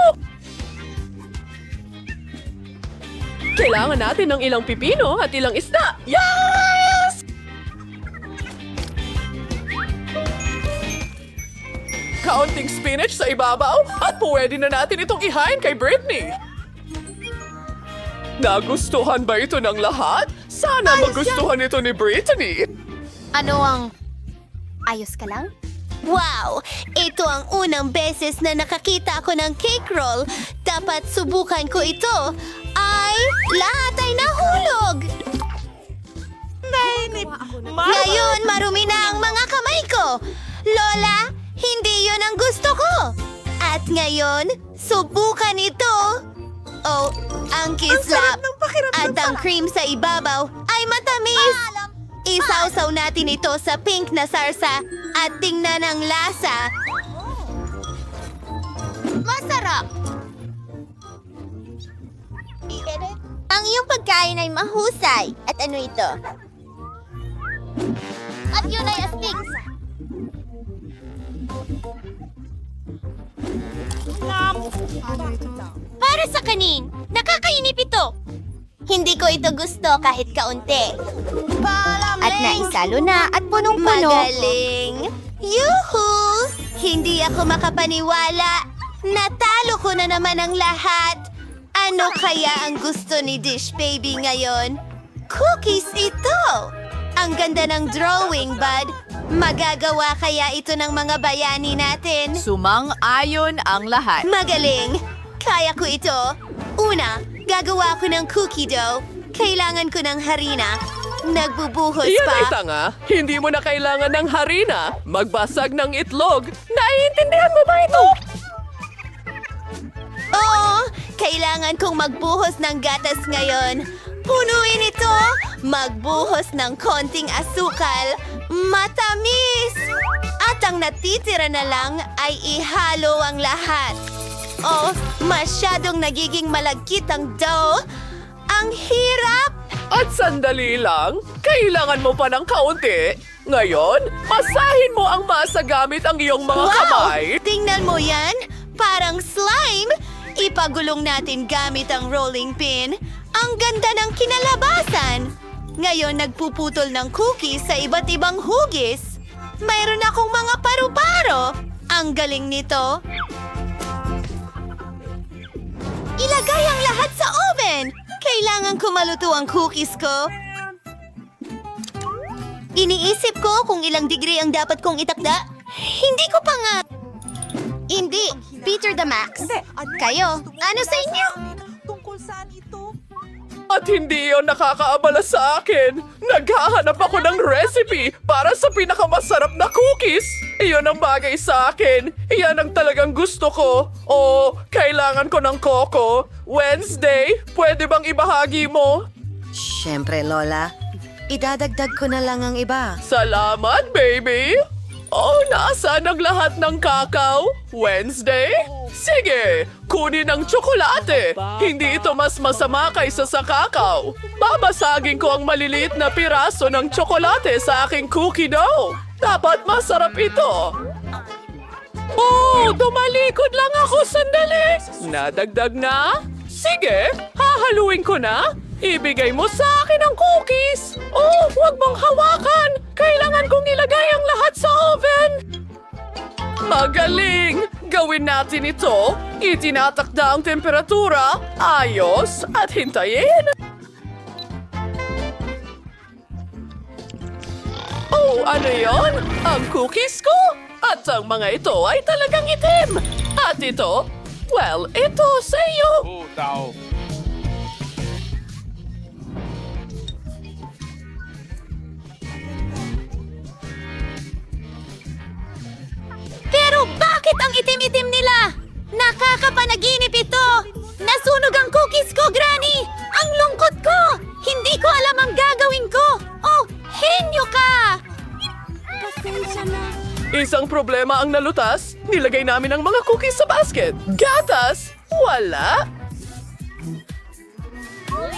Kailangan natin ng ilang pipino at ilang isda. Yes! Kaunting spinach sa ibabaw at pwede na natin itong ihain kay Britney. Nagustuhan ba ito ng lahat? Sana magustuhan ito ni Britney. Ano ang... Ayos ka lang? Wow! Ito ang unang beses na nakakita ako ng cake roll. Dapat subukan ko ito. Ay, lahat ay nahulog! Ngayon, marumi na ang mga kamay ko. Lola, hindi yon ang gusto ko. At ngayon, subukan ito. Oh, ang kislap. At ang cream sa ibabaw ay matamis. Isawsaw natin ito sa pink na sarsa at tingnan ang lasa. Masarap! Ang iyong pagkain ay mahusay. At ano ito? At yun ay astig. Para sa kanin, nakakainip ito. Hindi ko ito gusto kahit kaunti. At naisalo na at punong-puno. Magaling! Yuhu! Hindi ako makapaniwala. Natalo ko na naman ang lahat. Ano kaya ang gusto ni Dish Baby ngayon? Cookies ito! Ang ganda ng drawing, bud. Magagawa kaya ito ng mga bayani natin? Sumang-ayon ang lahat. Magaling! Kaya ko ito. Una, gagawa ko ng cookie dough. Kailangan ko ng harina. Nagbubuhos Iyan ay pa. tanga. Hindi mo na kailangan ng harina. Magbasag ng itlog. Naiintindihan mo ba ito? Oo, kailangan kong magbuhos ng gatas ngayon. Punuin ito. Magbuhos ng konting asukal. Matamis! At ang natitira na lang ay ihalo ang lahat. Oh, masyadong nagiging malagkit ang dough. Ang hirap! At sandali lang, kailangan mo pa ng kaunti. Ngayon, masahin mo ang masa gamit ang iyong mga kamay. Tingnan mo yan! Parang slime! Ipagulong natin gamit ang rolling pin. Ang ganda ng kinalabasan! Ngayon, nagpuputol ng cookies sa iba't ibang hugis. Mayroon akong mga paru-paro. Ang galing nito. Ilagay ang lahat sa oven! Kailangan ko maluto ang cookies ko. Iniisip ko kung ilang degree ang dapat kong itakda. Hindi ko pa nga... Hindi. Peter the Max. Kayo, ano sa inyo? Tungkol saan ito? At hindi yon nakakaabala sa akin. Naghahanap ako ng recipe para sa pinakamasarap na cookies. Iyon ang bagay sa akin. Iyan ang talagang gusto ko. Oh, kailangan ko ng coco. Wednesday, pwede bang ibahagi mo? Siyempre, Lola. Idadagdag ko na lang ang iba. Salamat, baby! Oh, nasaan ang lahat ng kakao? Wednesday? Sige, kunin ang tsokolate. Hindi ito mas masama kaysa sa kakao. Babasagin ko ang maliliit na piraso ng tsokolate sa aking cookie dough. Dapat masarap ito. Oh, tumalikod lang ako sandali. Nadagdag na? Sige, hahaluin ko na. Ibigay mo sa akin ang cookies. Oh, huwag mong hawakan. Kailangan kong ilagay ang lahat sa oven. Magaling! Gawin natin ito. Itinatakda ang temperatura. Ayos at hintayin. Oh, ano yon? Ang cookies ko? At ang mga ito ay talagang itim. At ito? Well, ito sa iyo. Oh, tao. Pero bakit ang itim-itim nila? Nakakapanaginip ito! Nasunog ang cookies ko, Granny! Ang lungkot ko! Hindi ko alam ang gagawin ko! Oh, henyo ka! Pasensya na. Isang problema ang nalutas. Nilagay namin ang mga cookies sa basket. Gatas? Wala.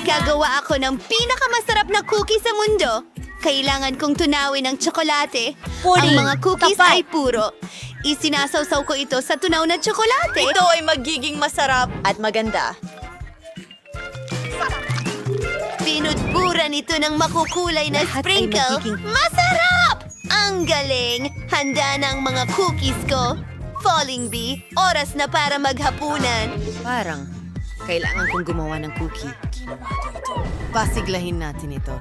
Gagawa ako ng pinakamasarap na cookie sa mundo. Kailangan kong tunawin ang tsokolate. Ang mga cookies ay puro. Isinasawsaw ko ito sa tunaw na tsokolate. Ito ay magiging masarap at maganda. Pinudburan ito ng makukulay na sprinkle. Masarap! Ang galing! Handa na ang mga cookies ko. Falling Bee, oras na para maghapunan. Parang kailangan kong gumawa ng cookie. Pasiglahin natin ito.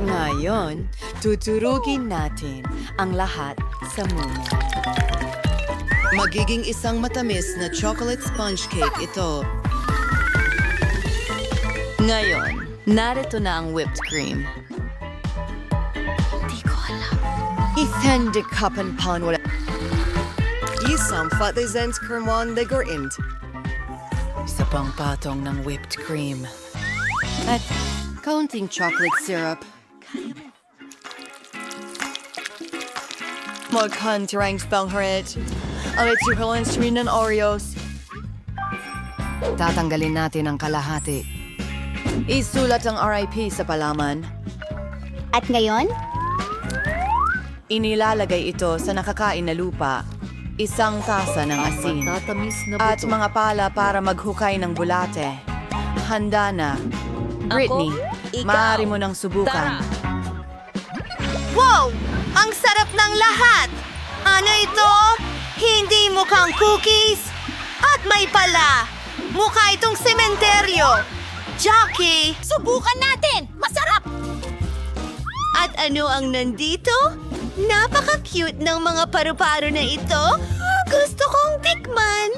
Ngayon, tuturugin natin ang lahat sa muna. Magiging isang matamis na chocolate sponge cake ito. Ngayon, narito na ang whipped cream. Di ko alam. Isang dekapan pan wala. Isang fatizens kermon de gorint. Isa pang patong ng whipped cream. At kaunting chocolate syrup. Maghantarang spangharit. Alit yung screen ng Oreos. Tatanggalin natin ang kalahati. Isulat ang RIP sa palaman. At ngayon? Inilalagay ito sa nakakain na lupa. Isang tasa ng asin. At mga pala para maghukay ng bulate. Handa na. Britney, maaari mo nang subukan. Wow! Ang sarap ng lahat! Ano ito? Hindi mukhang cookies? At may pala! Mukha itong sementeryo! Jackie! Subukan natin! Masarap! At ano ang nandito? Napaka-cute ng mga paru-paro na ito! Gusto kong tikman!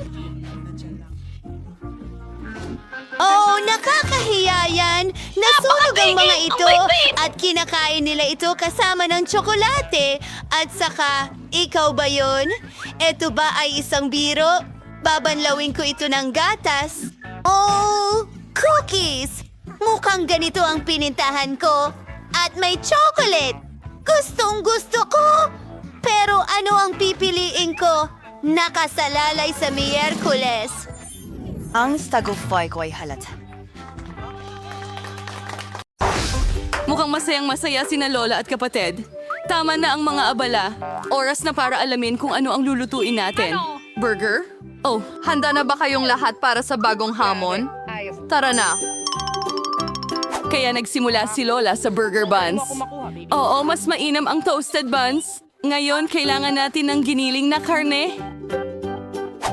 Oh, nakakahiya yan! Nasunog ang mga ito at kinakain nila ito kasama ng tsokolate. At saka, ikaw ba yon? Ito ba ay isang biro? Babanlawin ko ito ng gatas. Oh, cookies! Mukhang ganito ang pinintahan ko. At may chocolate! Gustong gusto ko! Pero ano ang pipiliin ko? Nakasalalay sa Miyerkules. Ang stagofy ko ay halata. Mukhang masayang-masaya sina Lola at kapatid. Tama na ang mga abala. Oras na para alamin kung ano ang lulutuin natin. Burger? Oh, handa na ba kayong lahat para sa bagong hamon? Tara na. Kaya nagsimula si Lola sa burger buns. Oo, mas mainam ang toasted buns. Ngayon, kailangan natin ng giniling na karne.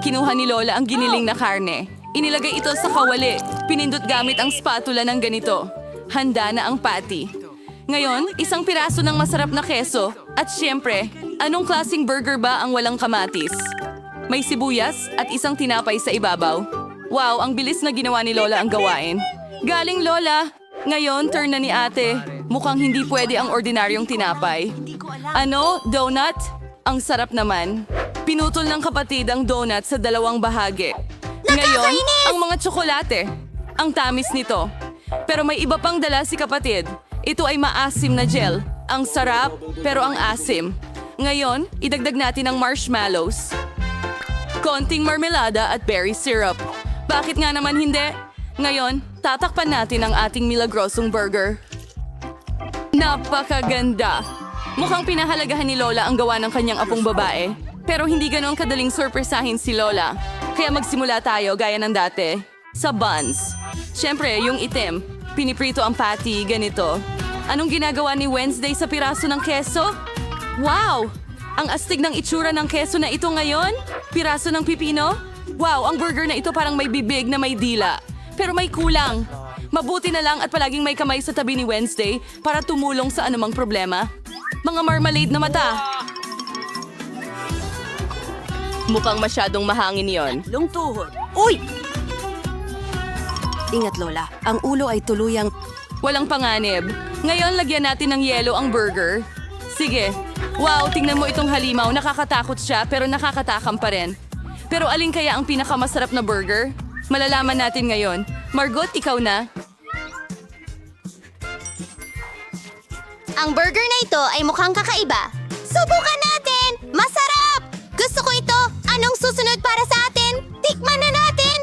Kinuha ni Lola ang giniling na karne. Inilagay ito sa kawali. Pinindot gamit ang spatula ng ganito. Handa na ang patty. Ngayon, isang piraso ng masarap na keso. At syempre, anong klaseng burger ba ang walang kamatis? May sibuyas at isang tinapay sa ibabaw. Wow, ang bilis na ginawa ni Lola ang gawain. Galing Lola! Ngayon, turn na ni ate. Mukhang hindi pwede ang ordinaryong tinapay. Ano? Donut? Ang sarap naman. Pinutol ng kapatid ang donut sa dalawang bahagi. Ngayon, ang mga tsokolate. Ang tamis nito. Pero may iba pang dala si kapatid. Ito ay maasim na gel. Ang sarap, pero ang asim. Ngayon, idagdag natin ang marshmallows. Konting marmelada at berry syrup. Bakit nga naman hindi? Ngayon, tatakpan natin ang ating milagrosong burger. Napakaganda! Mukhang pinahalagahan ni Lola ang gawa ng kanyang apong babae. Pero hindi ganoon kadaling sorpresahin si Lola. Kaya magsimula tayo gaya ng dati. Sa buns. Siyempre, yung itim. Piniprito ang patty, ganito. Anong ginagawa ni Wednesday sa piraso ng keso? Wow! Ang astig ng itsura ng keso na ito ngayon? Piraso ng pipino? Wow, ang burger na ito parang may bibig na may dila. Pero may kulang. Mabuti na lang at palaging may kamay sa tabi ni Wednesday para tumulong sa anumang problema. Mga marmalade na mata. Mukhang masyadong mahangin yon. Lungtuhod. Uy! Ingat, Lola. Ang ulo ay tuluyang... Walang panganib. Ngayon, lagyan natin ng yelo ang burger. Sige. Wow, tingnan mo itong halimaw. Nakakatakot siya, pero nakakatakam pa rin. Pero alin kaya ang pinakamasarap na burger? Malalaman natin ngayon. Margot, ikaw na. Ang burger na ito ay mukhang kakaiba. Subukan natin! Masarap! Gusto ko ito! Anong susunod para sa atin? Tikman na natin!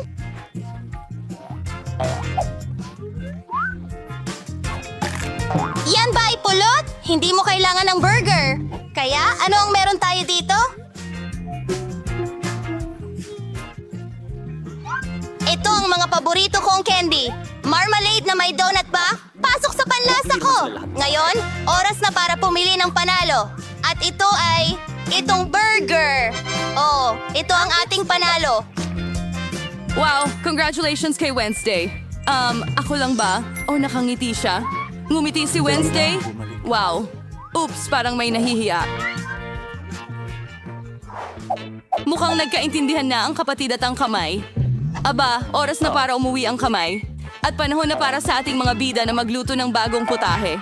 Yan ba ay pulot? Hindi mo kailangan ng burger. Kaya, ano ang meron tayo dito? Ito ang mga paborito kong candy. Marmalade na may donut ba? Pasok sa panlasa ko! Ngayon, oras na para pumili ng panalo. At ito ay... itong burger! Oh, ito ang ating panalo. Wow, congratulations kay Wednesday. Ako lang ba? O nakangiti siya? Ngumiti si Wednesday? Wow. Oops, parang may nahihiya. Mukhang nagkaintindihan na ang kapatid at ang kamay. Aba, oras na para umuwi ang kamay. At panahon na para sa ating mga bida na magluto ng bagong putahe.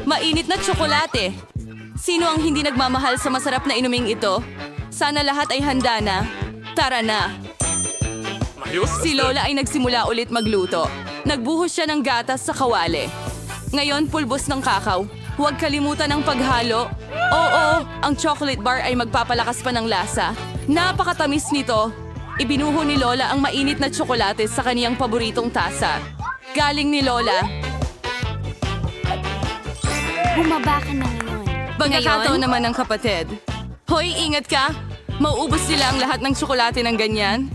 Mainit na tsokolate. Sino ang hindi nagmamahal sa masarap na inuming ito? Sana lahat ay handa na. Tara na. Si Lola ay nagsimula ulit magluto. Nagbuhos siya ng gatas sa kawali. Ngayon, pulbos ng kakao. Huwag kalimutan ang paghalo. Oo, ang chocolate bar ay magpapalakas pa ng lasa. Napakatamis nito. Ibinuho ni Lola ang mainit na tsokolate sa kaniyang paboritong tasa. Galing ni Lola. Bumaba ka na ngayon. Pagkakataon naman ng kapatid. Hoy, ingat ka! Mauubos nila ang lahat ng tsokolate ng ganyan.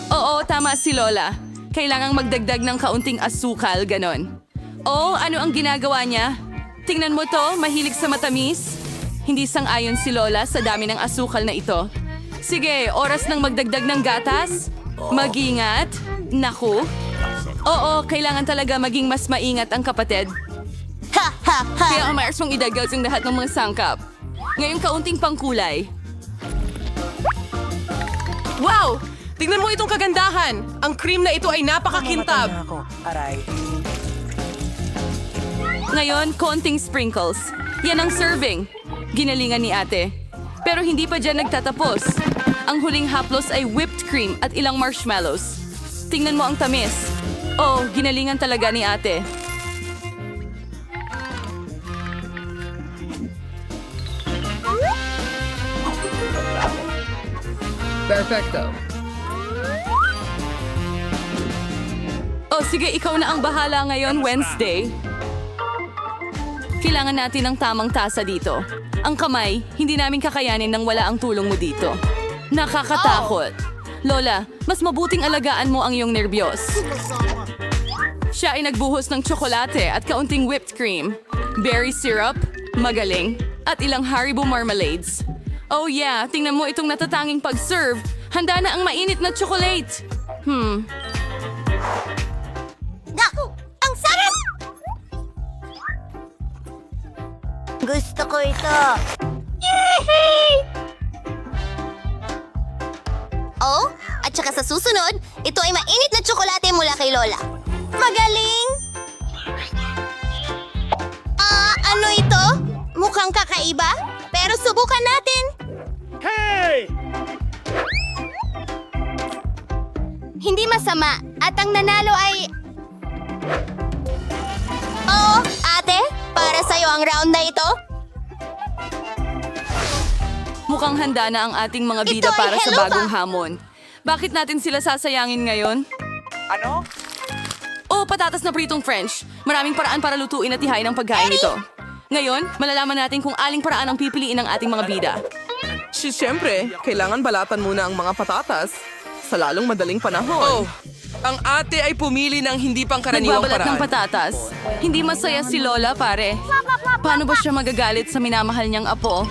Oo, tama si Lola. Kailangang magdagdag ng kaunting asukal, ganon. Oh, ano ang ginagawa niya? Tingnan mo to, mahilig sa matamis. Hindi sang-ayon si Lola sa dami ng asukal na ito. Sige, oras ng magdagdag ng gatas. Mag-ingat. Naku. Oo, kailangan talaga maging mas maingat ang kapatid. Ha, ha, ha! Kaya umayos mong idagdag ang lahat ng mga sangkap. Ngayong kaunting pangkulay. Wow! Tingnan mo itong kagandahan. Ang cream na ito ay napakakintab. Ngayon, konting sprinkles. Yan ang serving. Ginalingan ni ate. Pero hindi pa dyan nagtatapos. Ang huling haplos ay whipped cream at ilang marshmallows. Tingnan mo ang tamis. Oh, ginalingan talaga ni ate. Perfecto. Oh, sige, ikaw na ang bahala ngayon, Wednesday. Kailangan natin ng tamang tasa dito. Ang kamay, hindi namin kakayanin nang wala ang tulong mo dito. Nakakatakot. Lola, mas mabuting alagaan mo ang iyong nervyos. Siya ay nagbuhos ng tsokolate at kaunting whipped cream, berry syrup, magaling, at ilang Haribo marmalades. Oh yeah, tingnan mo itong natatanging pag-serve. Handa na ang mainit na chocolate. Naku! Ang sarap! Gusto ko ito. Yehey! Oh, at saka sa susunod, ito ay mainit na tsokolate mula kay Lola. Magaling! Ano ito? Mukhang kakaiba, pero subukan natin. Hey! Hindi masama, at ang nanalo ay... Oh, ate, para para sa'yo ang round na ito? Mukhang handa na ang ating mga bida Ito ay para sa hello bagong ba? hamon. Bakit natin sila sasayangin ngayon? Ano? Oh, patatas na pritong French. Maraming paraan para lutuin at ihain ang pagkain nito. Ngayon, malalaman natin kung aling paraan ang pipiliin ng ating mga bida. Siyempre, kailangan balatan muna ang mga patatas sa lalong madaling panahon. Ang ate ay pumili ng hindi pangkaraniwang Nagbabalat ng paraan. patatas. Hindi masaya si Lola, pare. Paano ba siya magagalit sa minamahal niyang apo?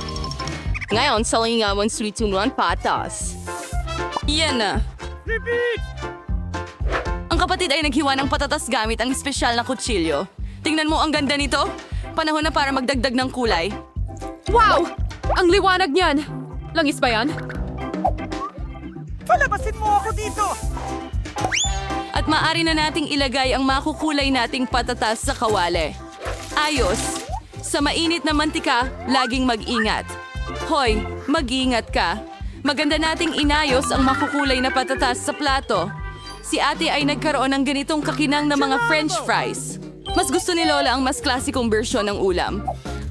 Ngayon, sa lingawan sweet tunuan patas. Yan na. Ang kapatid ay naghiwa ng patatas gamit ang espesyal na kutsilyo. Tingnan mo ang ganda nito. Panahon na para magdagdag ng kulay. Wow! Ang liwanag niyan! Langis ba yan? Palabasin mo ako dito! At maaari na nating ilagay ang makukulay nating patatas sa kawali. Ayos! Sa mainit na mantika, laging mag-ingat. Hoy, mag-ingat ka. Maganda nating inayos ang makukulay na patatas sa plato. Si ate ay nagkaroon ng ganitong kakinang na mga French fries. Mas gusto ni Lola ang mas klasikong bersyon ng ulam.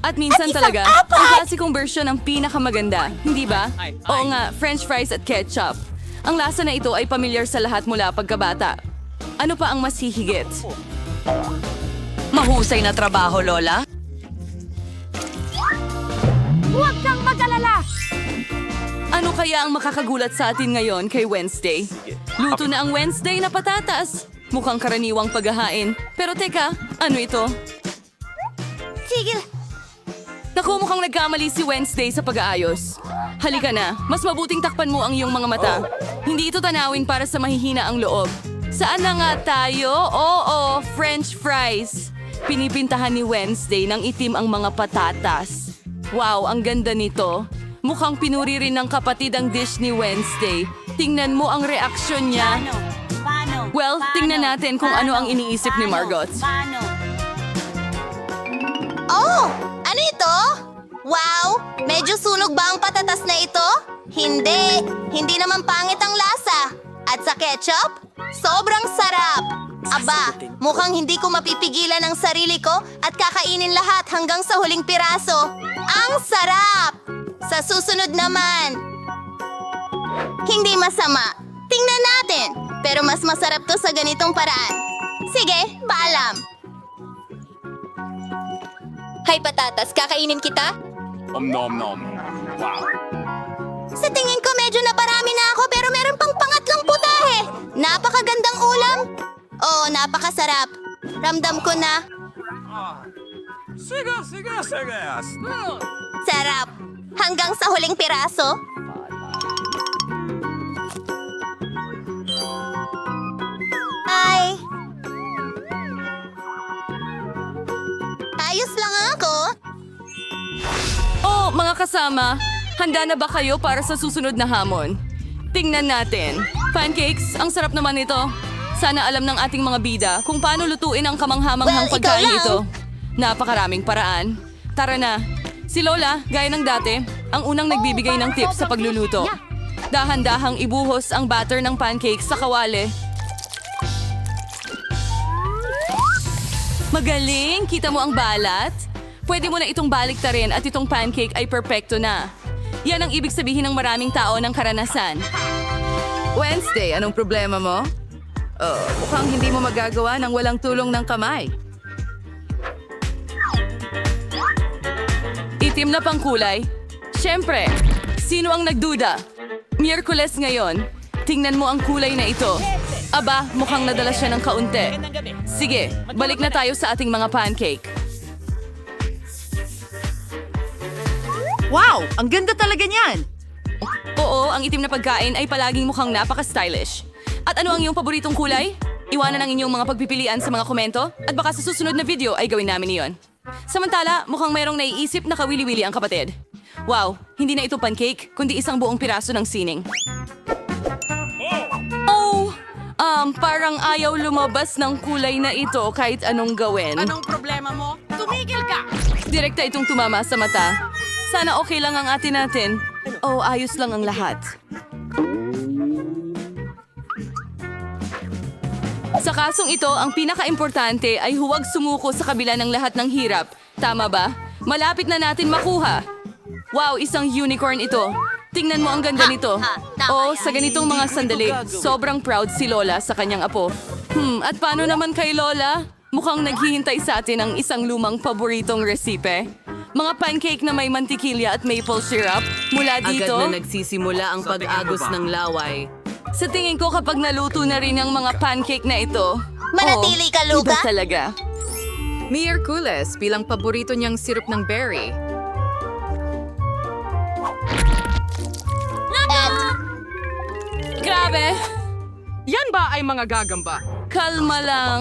At minsan talaga, ang klasikong bersyon ang pinakamaganda, hindi ba? Oo nga, French fries at ketchup. Ang lasa na ito ay pamilyar sa lahat mula pagkabata. Ano pa ang mas hihigit? Mahusay na trabaho, Lola. Huwag kang mag-alala! Ano kaya ang makakagulat sa atin ngayon kay Wednesday? Luto na ang Wednesday na patatas. Mukhang karaniwang paghahain. Pero teka, ano ito? Tigil! Naku, mukhang nagkamali si Wednesday sa pag-aayos. Halika na, mas mabuting takpan mo ang iyong mga mata. Hindi ito tanawin para sa mahihina ang loob. Saan na nga tayo? Oo, French fries. Pinipintahan ni Wednesday ng itim ang mga patatas. Wow, ang ganda nito. Mukhang pinuri rin ng kapatid ang dish ni Wednesday. Tingnan mo ang reaksyon niya. Well, tingnan natin kung ano ang iniisip ni Margot. Oh! Ano ito? Wow! Medyo sunog ba ang patatas na ito? Hindi! Hindi naman pangit ang lasa. At sa ketchup? Sobrang sarap! Aba, mukhang hindi ko mapipigilan ang sarili ko at kakainin lahat hanggang sa huling piraso. Ang sarap! Sa susunod naman. Hindi masama. Tingnan natin. Pero mas masarap to sa ganitong paraan. Sige, paalam. Hay patatas, kakainin kita? Nom. Wow. Sa tingin ko medyo naparami na ako pero meron pang pangatlong putahe. Napakagandang ulam. Oo, napakasarap. Ramdam ko na. Sige. Sarap. Hanggang sa huling piraso. Ay. Ayos lang ako. Oh, mga kasama, handa na ba kayo para sa susunod na hamon? Tingnan natin. Pancakes, ang sarap naman ito. Sana alam ng ating mga bida kung paano lutuin ang kamanghamanghang Well, ikaw pagkain lang. ito. Napakaraming paraan. Tara na. Si Lola, gaya ng dati, ang unang nagbibigay ng tips sa pagluluto. Dahan-dahang ibuhos ang batter ng pancakes sa kawali. Magaling! Kita mo ang balat? Pwede mo na itong baliktarin at itong pancake ay perpekto na. Yan ang ibig sabihin ng maraming tao ng karanasan. Wednesday, anong problema mo? Oh, mukhang hindi mo magagawa ng walang tulong ng kamay. Itim na pangkulay? Siyempre, sino ang nagduda? Miyerkules ngayon. Tingnan mo ang kulay na ito. Aba, mukhang nadala siya ng kaunti. Sige, balik na tayo sa ating mga pancake. Wow! Ang ganda talaga niyan! Oo, ang itim na pagkain ay palaging mukhang napaka-stylish. At ano ang iyong paboritong kulay? Iwanan ang inyong mga pagpipilian sa mga komento at baka sa susunod na video ay gawin namin iyon. Samantala, mukhang mayroong naiisip na kawili-wili ang kapatid. Wow, hindi na ito pancake, kundi isang buong piraso ng sining. Oh! Parang ayaw lumabas ng kulay na ito kahit anong gawin. Anong problema mo? Tumigil ka! Direkta itong tumama sa mata. Sana okay lang ang atin natin. Oh, ayos lang ang lahat. Sa kasong ito, ang pinaka-importante ay huwag sumuko sa kabila ng lahat ng hirap. Tama ba? Malapit na natin makuha. Wow, isang unicorn ito. Tingnan mo ang ganda nito. Oh, sa ganitong mga sandali, sobrang proud si Lola sa kanyang apo. At paano naman kay Lola? Mukhang naghihintay sa atin ang isang lumang paboritong resipe. Mga pancake na may mantikilya at maple syrup mula dito. Agad na nagsisimula ang pag-agos ng laway. Sa tingin ko kapag naluto na rin ang mga pancake na ito, Manatili ka, Luca. iba talaga. Miraculous bilang paborito niyang syrup ng berry. Grabe! Yan ba ay mga gagamba? Kalma lang.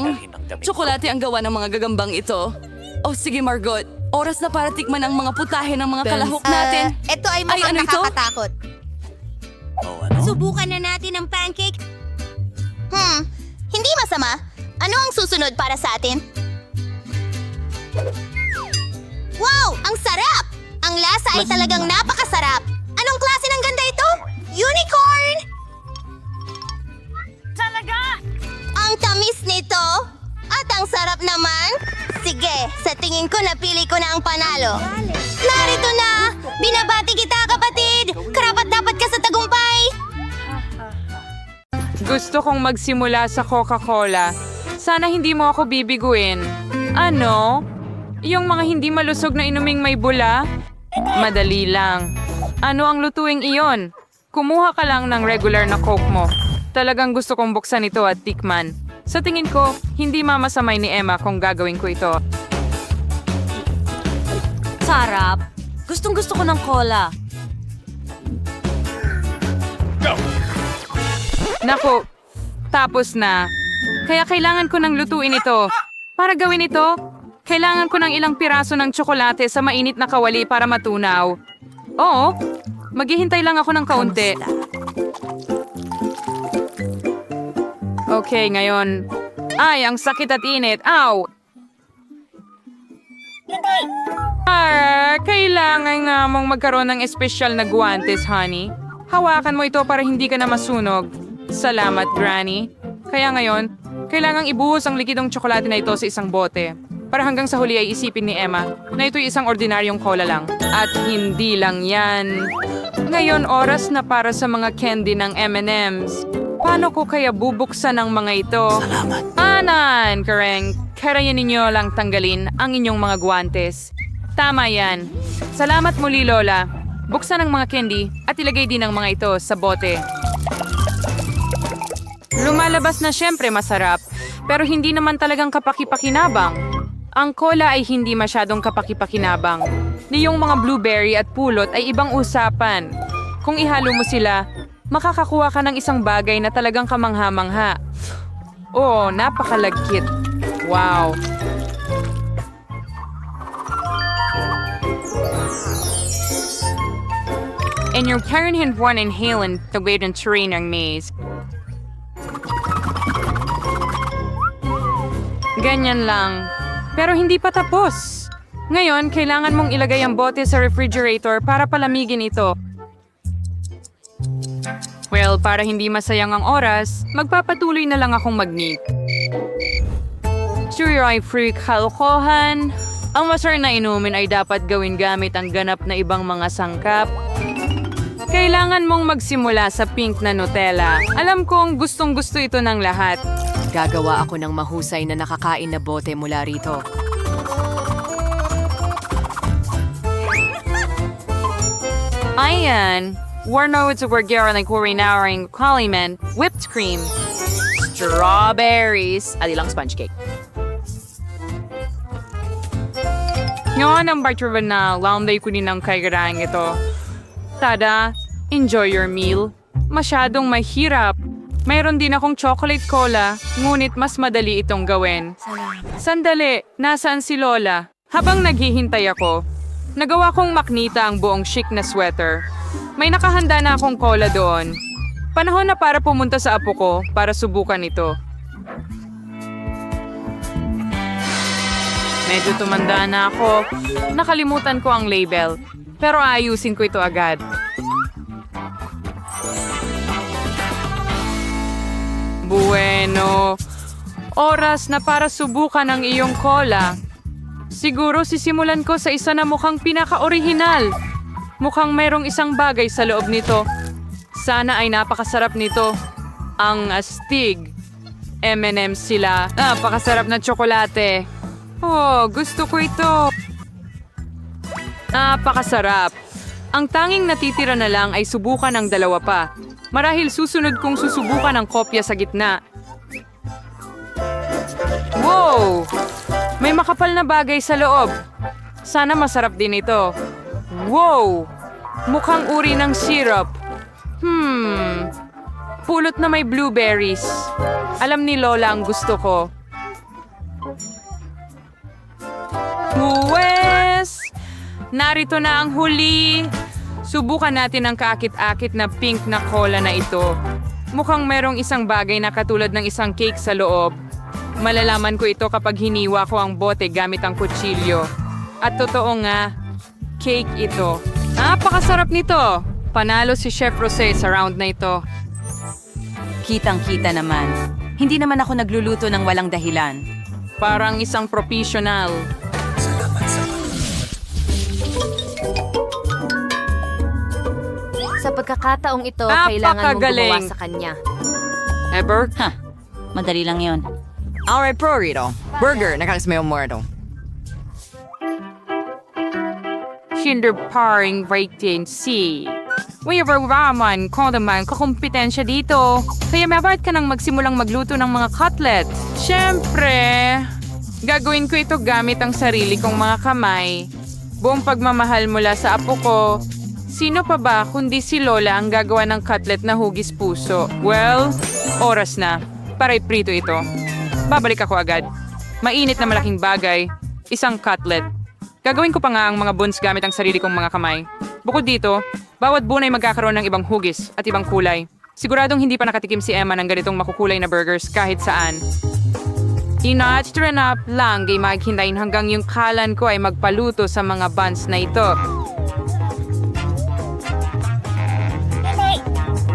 Tsokolate ang gawa ng mga gagambang ito. Oh, sige Margot. Oras na para tikman ang mga putahe ng mga kalahok natin. Ito ay mukhang ano ito? nakakatakot. Subukan na natin ang pancake. Hindi masama. Ano ang susunod para sa atin? Wow! Ang sarap! Ang lasa ay talagang napakasarap. Anong klase ng ganda ito? Unicorn! Talaga? Ang tamis nito. At ang sarap naman. Sige, sa tingin ko napili ko na ang panalo. Narito na! Binabati kita, kapatid! Karapat-dapat ka sa tagumpay! Gusto kong magsimula sa Coca-Cola. Sana hindi mo ako bibiguin. Ano? Yung mga hindi malusog na inuming may bula? Madali lang. Ano ang lutuing iyon? Kumuha ka lang ng regular na Coke mo. Talagang gusto kong buksan ito at tikman. Sa tingin ko, hindi mamasamay ni Emma kung gagawin ko ito. Sarap. Gustong-gusto ko ng cola. Naku, tapos na. Kaya kailangan ko ng lutuin ito. Para gawin ito, kailangan ko ng ilang piraso ng tsokolate sa mainit na kawali para matunaw. Oo, maghihintay lang ako ng kaunti. Okay, ngayon. Ay, ang sakit at init. Ow! Kailangan nga mong magkaroon ng espesyal na guwantes, honey. Hawakan mo ito para hindi ka na masunog. Salamat, Granny. Kaya ngayon, kailangang ibuhos ang likidong tsokolate na ito sa isang bote. Para hanggang sa huli ay isipin ni Emma na ito'y isang ordinaryong cola lang. At hindi lang yan. Ngayon, oras na para sa mga candy ng M&M's. Paano ko kaya bubuksan ang mga ito? Salamat. Anan, Kareng. Karayan ninyo lang tanggalin ang inyong mga guwantes. Tama yan. Salamat muli, Lola. Buksan ang mga candy at ilagay din ang mga ito sa bote. Lumalabas na syempre masarap, pero hindi naman talagang kapaki-pakinabang. Ang cola ay hindi masyadong kapaki-pakinabang. Niyong mga blueberry at pulot ay ibang usapan. Kung ihalo mo sila, makakakuha ka ng isang bagay na talagang kamangha-mangha. Oo, napakalagkit. Wow. And your parent had one inhalant the way ng train ng maze. Ganyan lang. Pero hindi pa tapos. Ngayon, kailangan mong ilagay ang bote sa refrigerator para palamigin ito. Well, para hindi masayang ang oras, magpapatuloy na lang akong mag-knit. Sure ay free kalokohan. Ang masarap na inumin ay dapat gawin gamit ang ganap na ibang mga sangkap. Kailangan mong magsimula sa pink na Nutella. Alam kong gustong-gusto ito ng lahat. Gagawa ako ng mahusay na nakakain na bote mula rito. Ayan. Warno ito Vergara ng kurinawing kaliman, whipped cream, strawberries, at ilang sponge cake. Ngayon ang barturan na launday ko din ng kaigaraang ito. Tada, enjoy your meal. Masyadong mahirap. Mayroon din akong chocolate cola, ngunit mas madali itong gawin. Sandali, nasaan si Lola? Habang naghihintay ako, nagawa kong maknita ang buong chic na sweater. May nakahanda na akong cola doon. Panahon na para pumunta sa apo ko para subukan ito. Medyo tumanda na ako. Nakalimutan ko ang label. Pero ayusin ko ito agad. Bueno. Oras na para subukan ang iyong cola. Siguro sisimulan ko sa isa na mukhang pinaka-orihinal. Mukhang mayroong isang bagay sa loob nito. Sana ay napakasarap nito. Ang astig. M&M sila. Napakasarap na tsokolate. Oh, gusto ko ito. Napakasarap. Ang tanging natitira na lang ay subukan ang dalawa pa. Marahil susunod kong susubukan ang kopya sa gitna. Wow! May makapal na bagay sa loob. Sana masarap din ito. Wow! Mukhang uri ng syrup. Pulot na may blueberries. Alam ni Lola ang gusto ko. Huwes! Narito na ang huli. Subukan natin ang kaakit-akit na pink na cola na ito. Mukhang merong isang bagay na katulad ng isang cake sa loob. Malalaman ko ito kapag hiniwa ko ang bote gamit ang kutsilyo. At totoo nga, cake ito. Napakasarap nito! Panalo si Chef Rosé sa round na ito. Kitang-kita naman. Hindi naman ako nagluluto ng walang dahilan. Parang isang professional. Sa pagkakataong ito, kailangan mong gumawa sa kanya. Ever? Madali lang yon. Alright, prorito. Burger, nakakasmayo mo ito. Kinder paring rating C. Whenever ramen ko naman kakumpetensya dito. Kaya maba't ka nang magsimulang magluto ng mga cutlet. Siyempre, gagawin ko ito gamit ang sarili kong mga kamay. Buong pagmamahal mula sa apo ko. Sino pa ba kundi si Lola ang gagawa ng cutlet na hugis puso? Well, oras na. Para iprito ito. Babalik ako agad. Mainit na malaking bagay. Isang cutlet. Gagawin ko pa nga ang mga buns gamit ang sarili kong mga kamay. Bukod dito, bawat bun ay magkakaroon ng ibang hugis at ibang kulay. Siguradong hindi pa nakatikim si Emma ng ganitong makukulay na burgers kahit saan. Ina-turn up lang ay maghintayin hanggang yung kalan ko ay magpaluto sa mga buns na ito.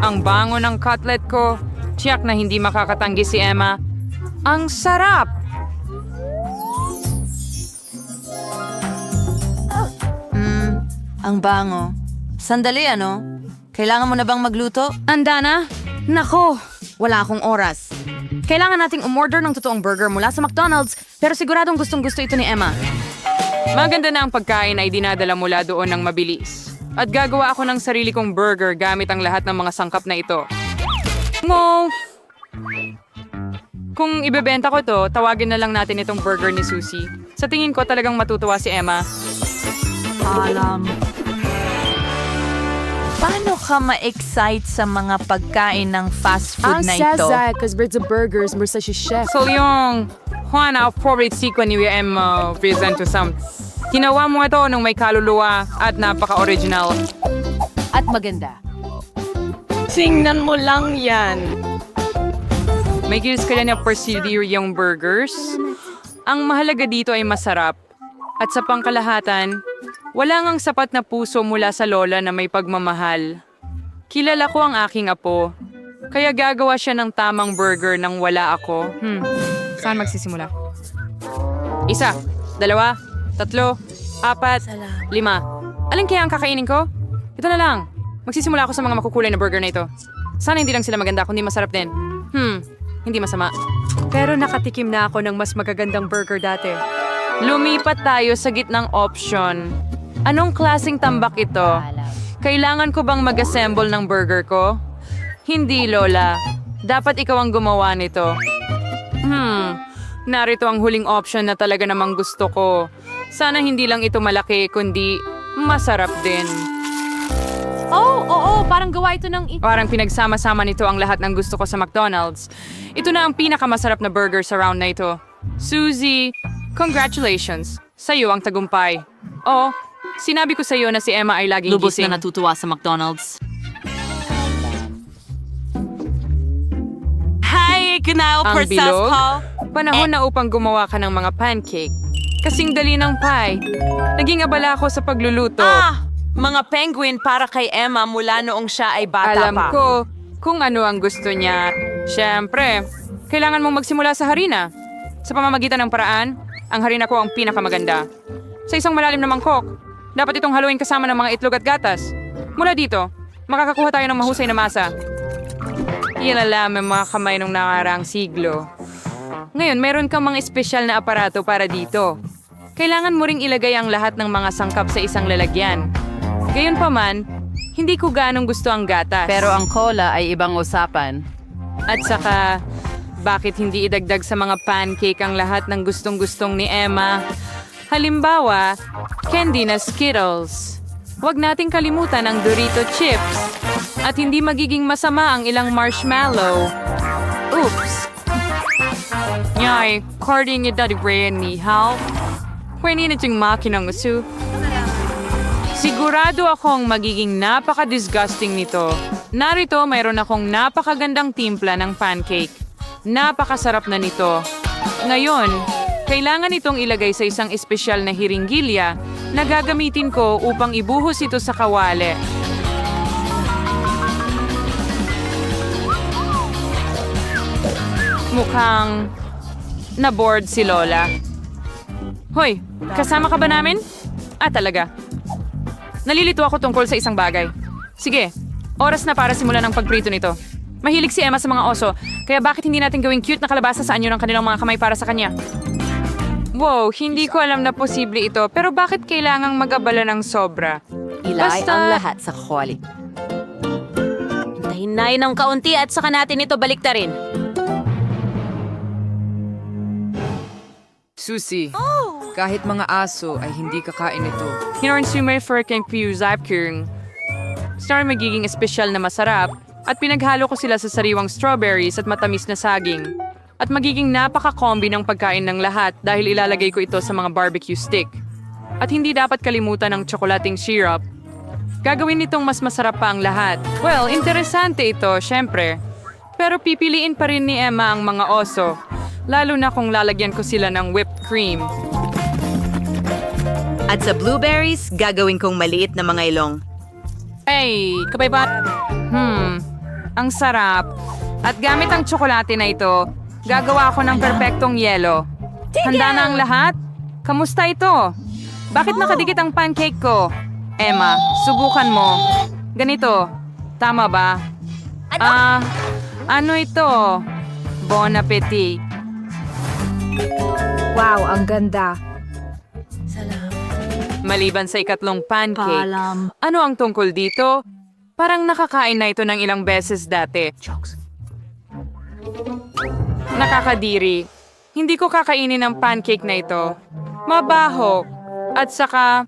Ang bango ng cutlet ko. Tiyak na hindi makakatanggi si Emma. Ang sarap! Ang bango. Sandali, ano? Kailangan mo na bang magluto? Anda na? Nako, wala akong oras. Kailangan nating umorder ng totoong burger mula sa McDonald's, pero siguradong gustong-gusto ito ni Emma. Maganda na ang pagkain ay dinadala mula doon ng mabilis. At gagawa ako ng sarili kong burger gamit ang lahat ng mga sangkap na ito. Kung ibebenta ko to, tawagin na lang natin itong burger ni Susie. Sa tingin ko talagang matutuwa si Emma. Paano ka ma-excite sa mga pagkain ng fast food na ito? because birds of burgers versus si chef. So yung Juan, our favorite sequence ni Emma present to some. Ginawa mo ito nung may kaluluwa at napaka-original. At maganda. Tingnan mo lang yan. May gilis kaya niya persevere yung burgers. Ang mahalaga dito ay masarap. At sa pangkalahatan, wala ngang sapat na puso mula sa lola na may pagmamahal. Kilala ko ang aking apo. Kaya gagawa siya ng tamang burger nang wala ako. Saan magsisimula? 1, 2, 3, 4, 5. Alin kaya ang kakainin ko? Ito na lang. Magsisimula ako sa mga makukulay na burger na ito. Sana hindi lang sila maganda, kundi masarap din. Hindi masama. Pero nakatikim na ako ng mas magagandang burger dati. Lumipat tayo sa gitnang option. Anong klaseng tambak ito? Kailangan ko bang mag-assemble ng burger ko? Hindi, Lola. Dapat ikaw ang gumawa nito. Narito ang huling option na talaga namang gusto ko. Sana hindi lang ito malaki, kundi masarap din. Oo, parang gawa ito ng... Parang pinagsama-sama nito ang lahat ng gusto ko sa McDonald's. Ito na ang pinakamasarap na burger sa round na ito. Susie, congratulations. Sa'yo ang tagumpay. Oh, sinabi ko sa'yo na si Emma ay laging Lubos gising. na natutuwa sa McDonald's. Hi, Gnao Ang Princess bilog? Paul. Panahon na upang gumawa ka ng mga pancake. Kasing dali ng pie. Naging abala ako sa pagluluto. Mga penguin para kay Emma mula noong siya ay bata Alam pa. ko kung ano ang gusto niya. Siyempre, kailangan mong magsimula sa harina. Sa pamamagitan ng paraan, ang harina ko ang pinakamaganda. Sa isang malalim na mangkok, dapat itong haluin kasama ng mga itlog at gatas. Mula dito, makakakuha tayo ng mahusay na masa. Iyan ang mga kamay nung nakaraang siglo. Ngayon, meron kang mga espesyal na aparato para dito. Kailangan mo ring ilagay ang lahat ng mga sangkap sa isang lalagyan. Gayunpaman, hindi ko ganong gusto ang gatas. Pero ang cola ay ibang usapan. At saka, bakit hindi idagdag sa mga pancake ang lahat ng gustong-gustong ni Emma? Halimbawa, candy na Skittles. Huwag nating kalimutan ang Dorito chips. At hindi magiging masama ang ilang marshmallow. Oops! Nyay, carding niya dati brain ni Hal. Pwede na siyang makinang uso. Sigurado akong magiging napaka-disgusting nito. Narito, mayroon akong napakagandang timpla ng pancake. Napakasarap na nito. Ngayon, kailangan itong ilagay sa isang espesyal na hiringgilya na gagamitin ko upang ibuhos ito sa kawali. Mukhang na-bored si Lola. Hoy, kasama ka ba namin? Talaga. Nalilito ako tungkol sa isang bagay. Sige, oras na para simulan ang pagprito nito. Mahilig si Emma sa mga oso, kaya bakit hindi natin gawing cute na kalabasa sa anyo ng kanilang mga kamay para sa kanya? Wow, hindi ko alam na posible ito, pero bakit kailangang mag-abala ng sobra? Ilay ang lahat sa kawali. Hintayin na ng kaunti at saka natin ito baliktarin. Susi, kahit mga aso ay hindi kakain ito. Hinornsumay for kang Piyuzapkung. Star magiging espesyal na masarap at pinaghalo ko sila sa sariwang strawberries at matamis na saging. At magiging napaka-combi ng pagkain ng lahat dahil ilalagay ko ito sa mga barbecue stick. At hindi dapat kalimutan ang tsokolating syrup. Gagawin nitong mas masarap pa ang lahat. Well, interesante ito, syempre. Pero pipiliin pa rin ni Emma ang mga oso. Lalo na kung lalagyan ko sila ng whipped cream. At sa blueberries, gagawin kong maliit na mga ilong. Hey, kabay ba? Ang sarap. At gamit ang tsokolate na ito, gagawa ako ng perpektong yelo. Handa na ang lahat? Kamusta ito? Bakit nakadikit ang pancake ko? Emma, subukan mo. Ganito. Tama ba? Ano ito? Bon appetit. Wow, ang ganda. Maliban sa ikatlong pancake, ano ang tungkol dito? Parang nakakain na ito ng ilang beses dati. Nakakadiri. Hindi ko kakainin ang pancake na ito. Mabaho. At saka,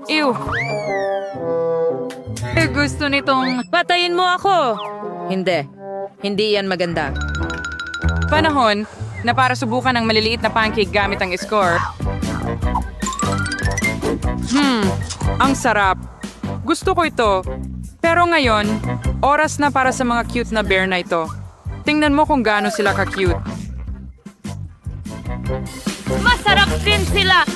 ew. Gusto nitong, patayin mo ako. Hindi. Hindi yan maganda. Panahon na para subukan ang maliliit na pancake gamit ang score. Ang sarap. Gusto ko ito. Pero ngayon, oras na para sa mga cute na bear na ito. Tingnan mo kung gaano sila ka-cute. Masarap din sila!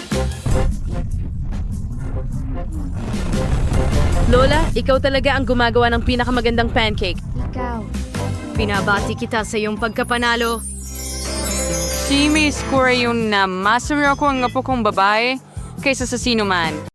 Lola, ikaw talaga ang gumagawa ng pinakamagandang pancake. Pinabati kita sa iyong pagkapanalo. Si may score yung na masarap ako ang apo kong babae kaysa sa sino man.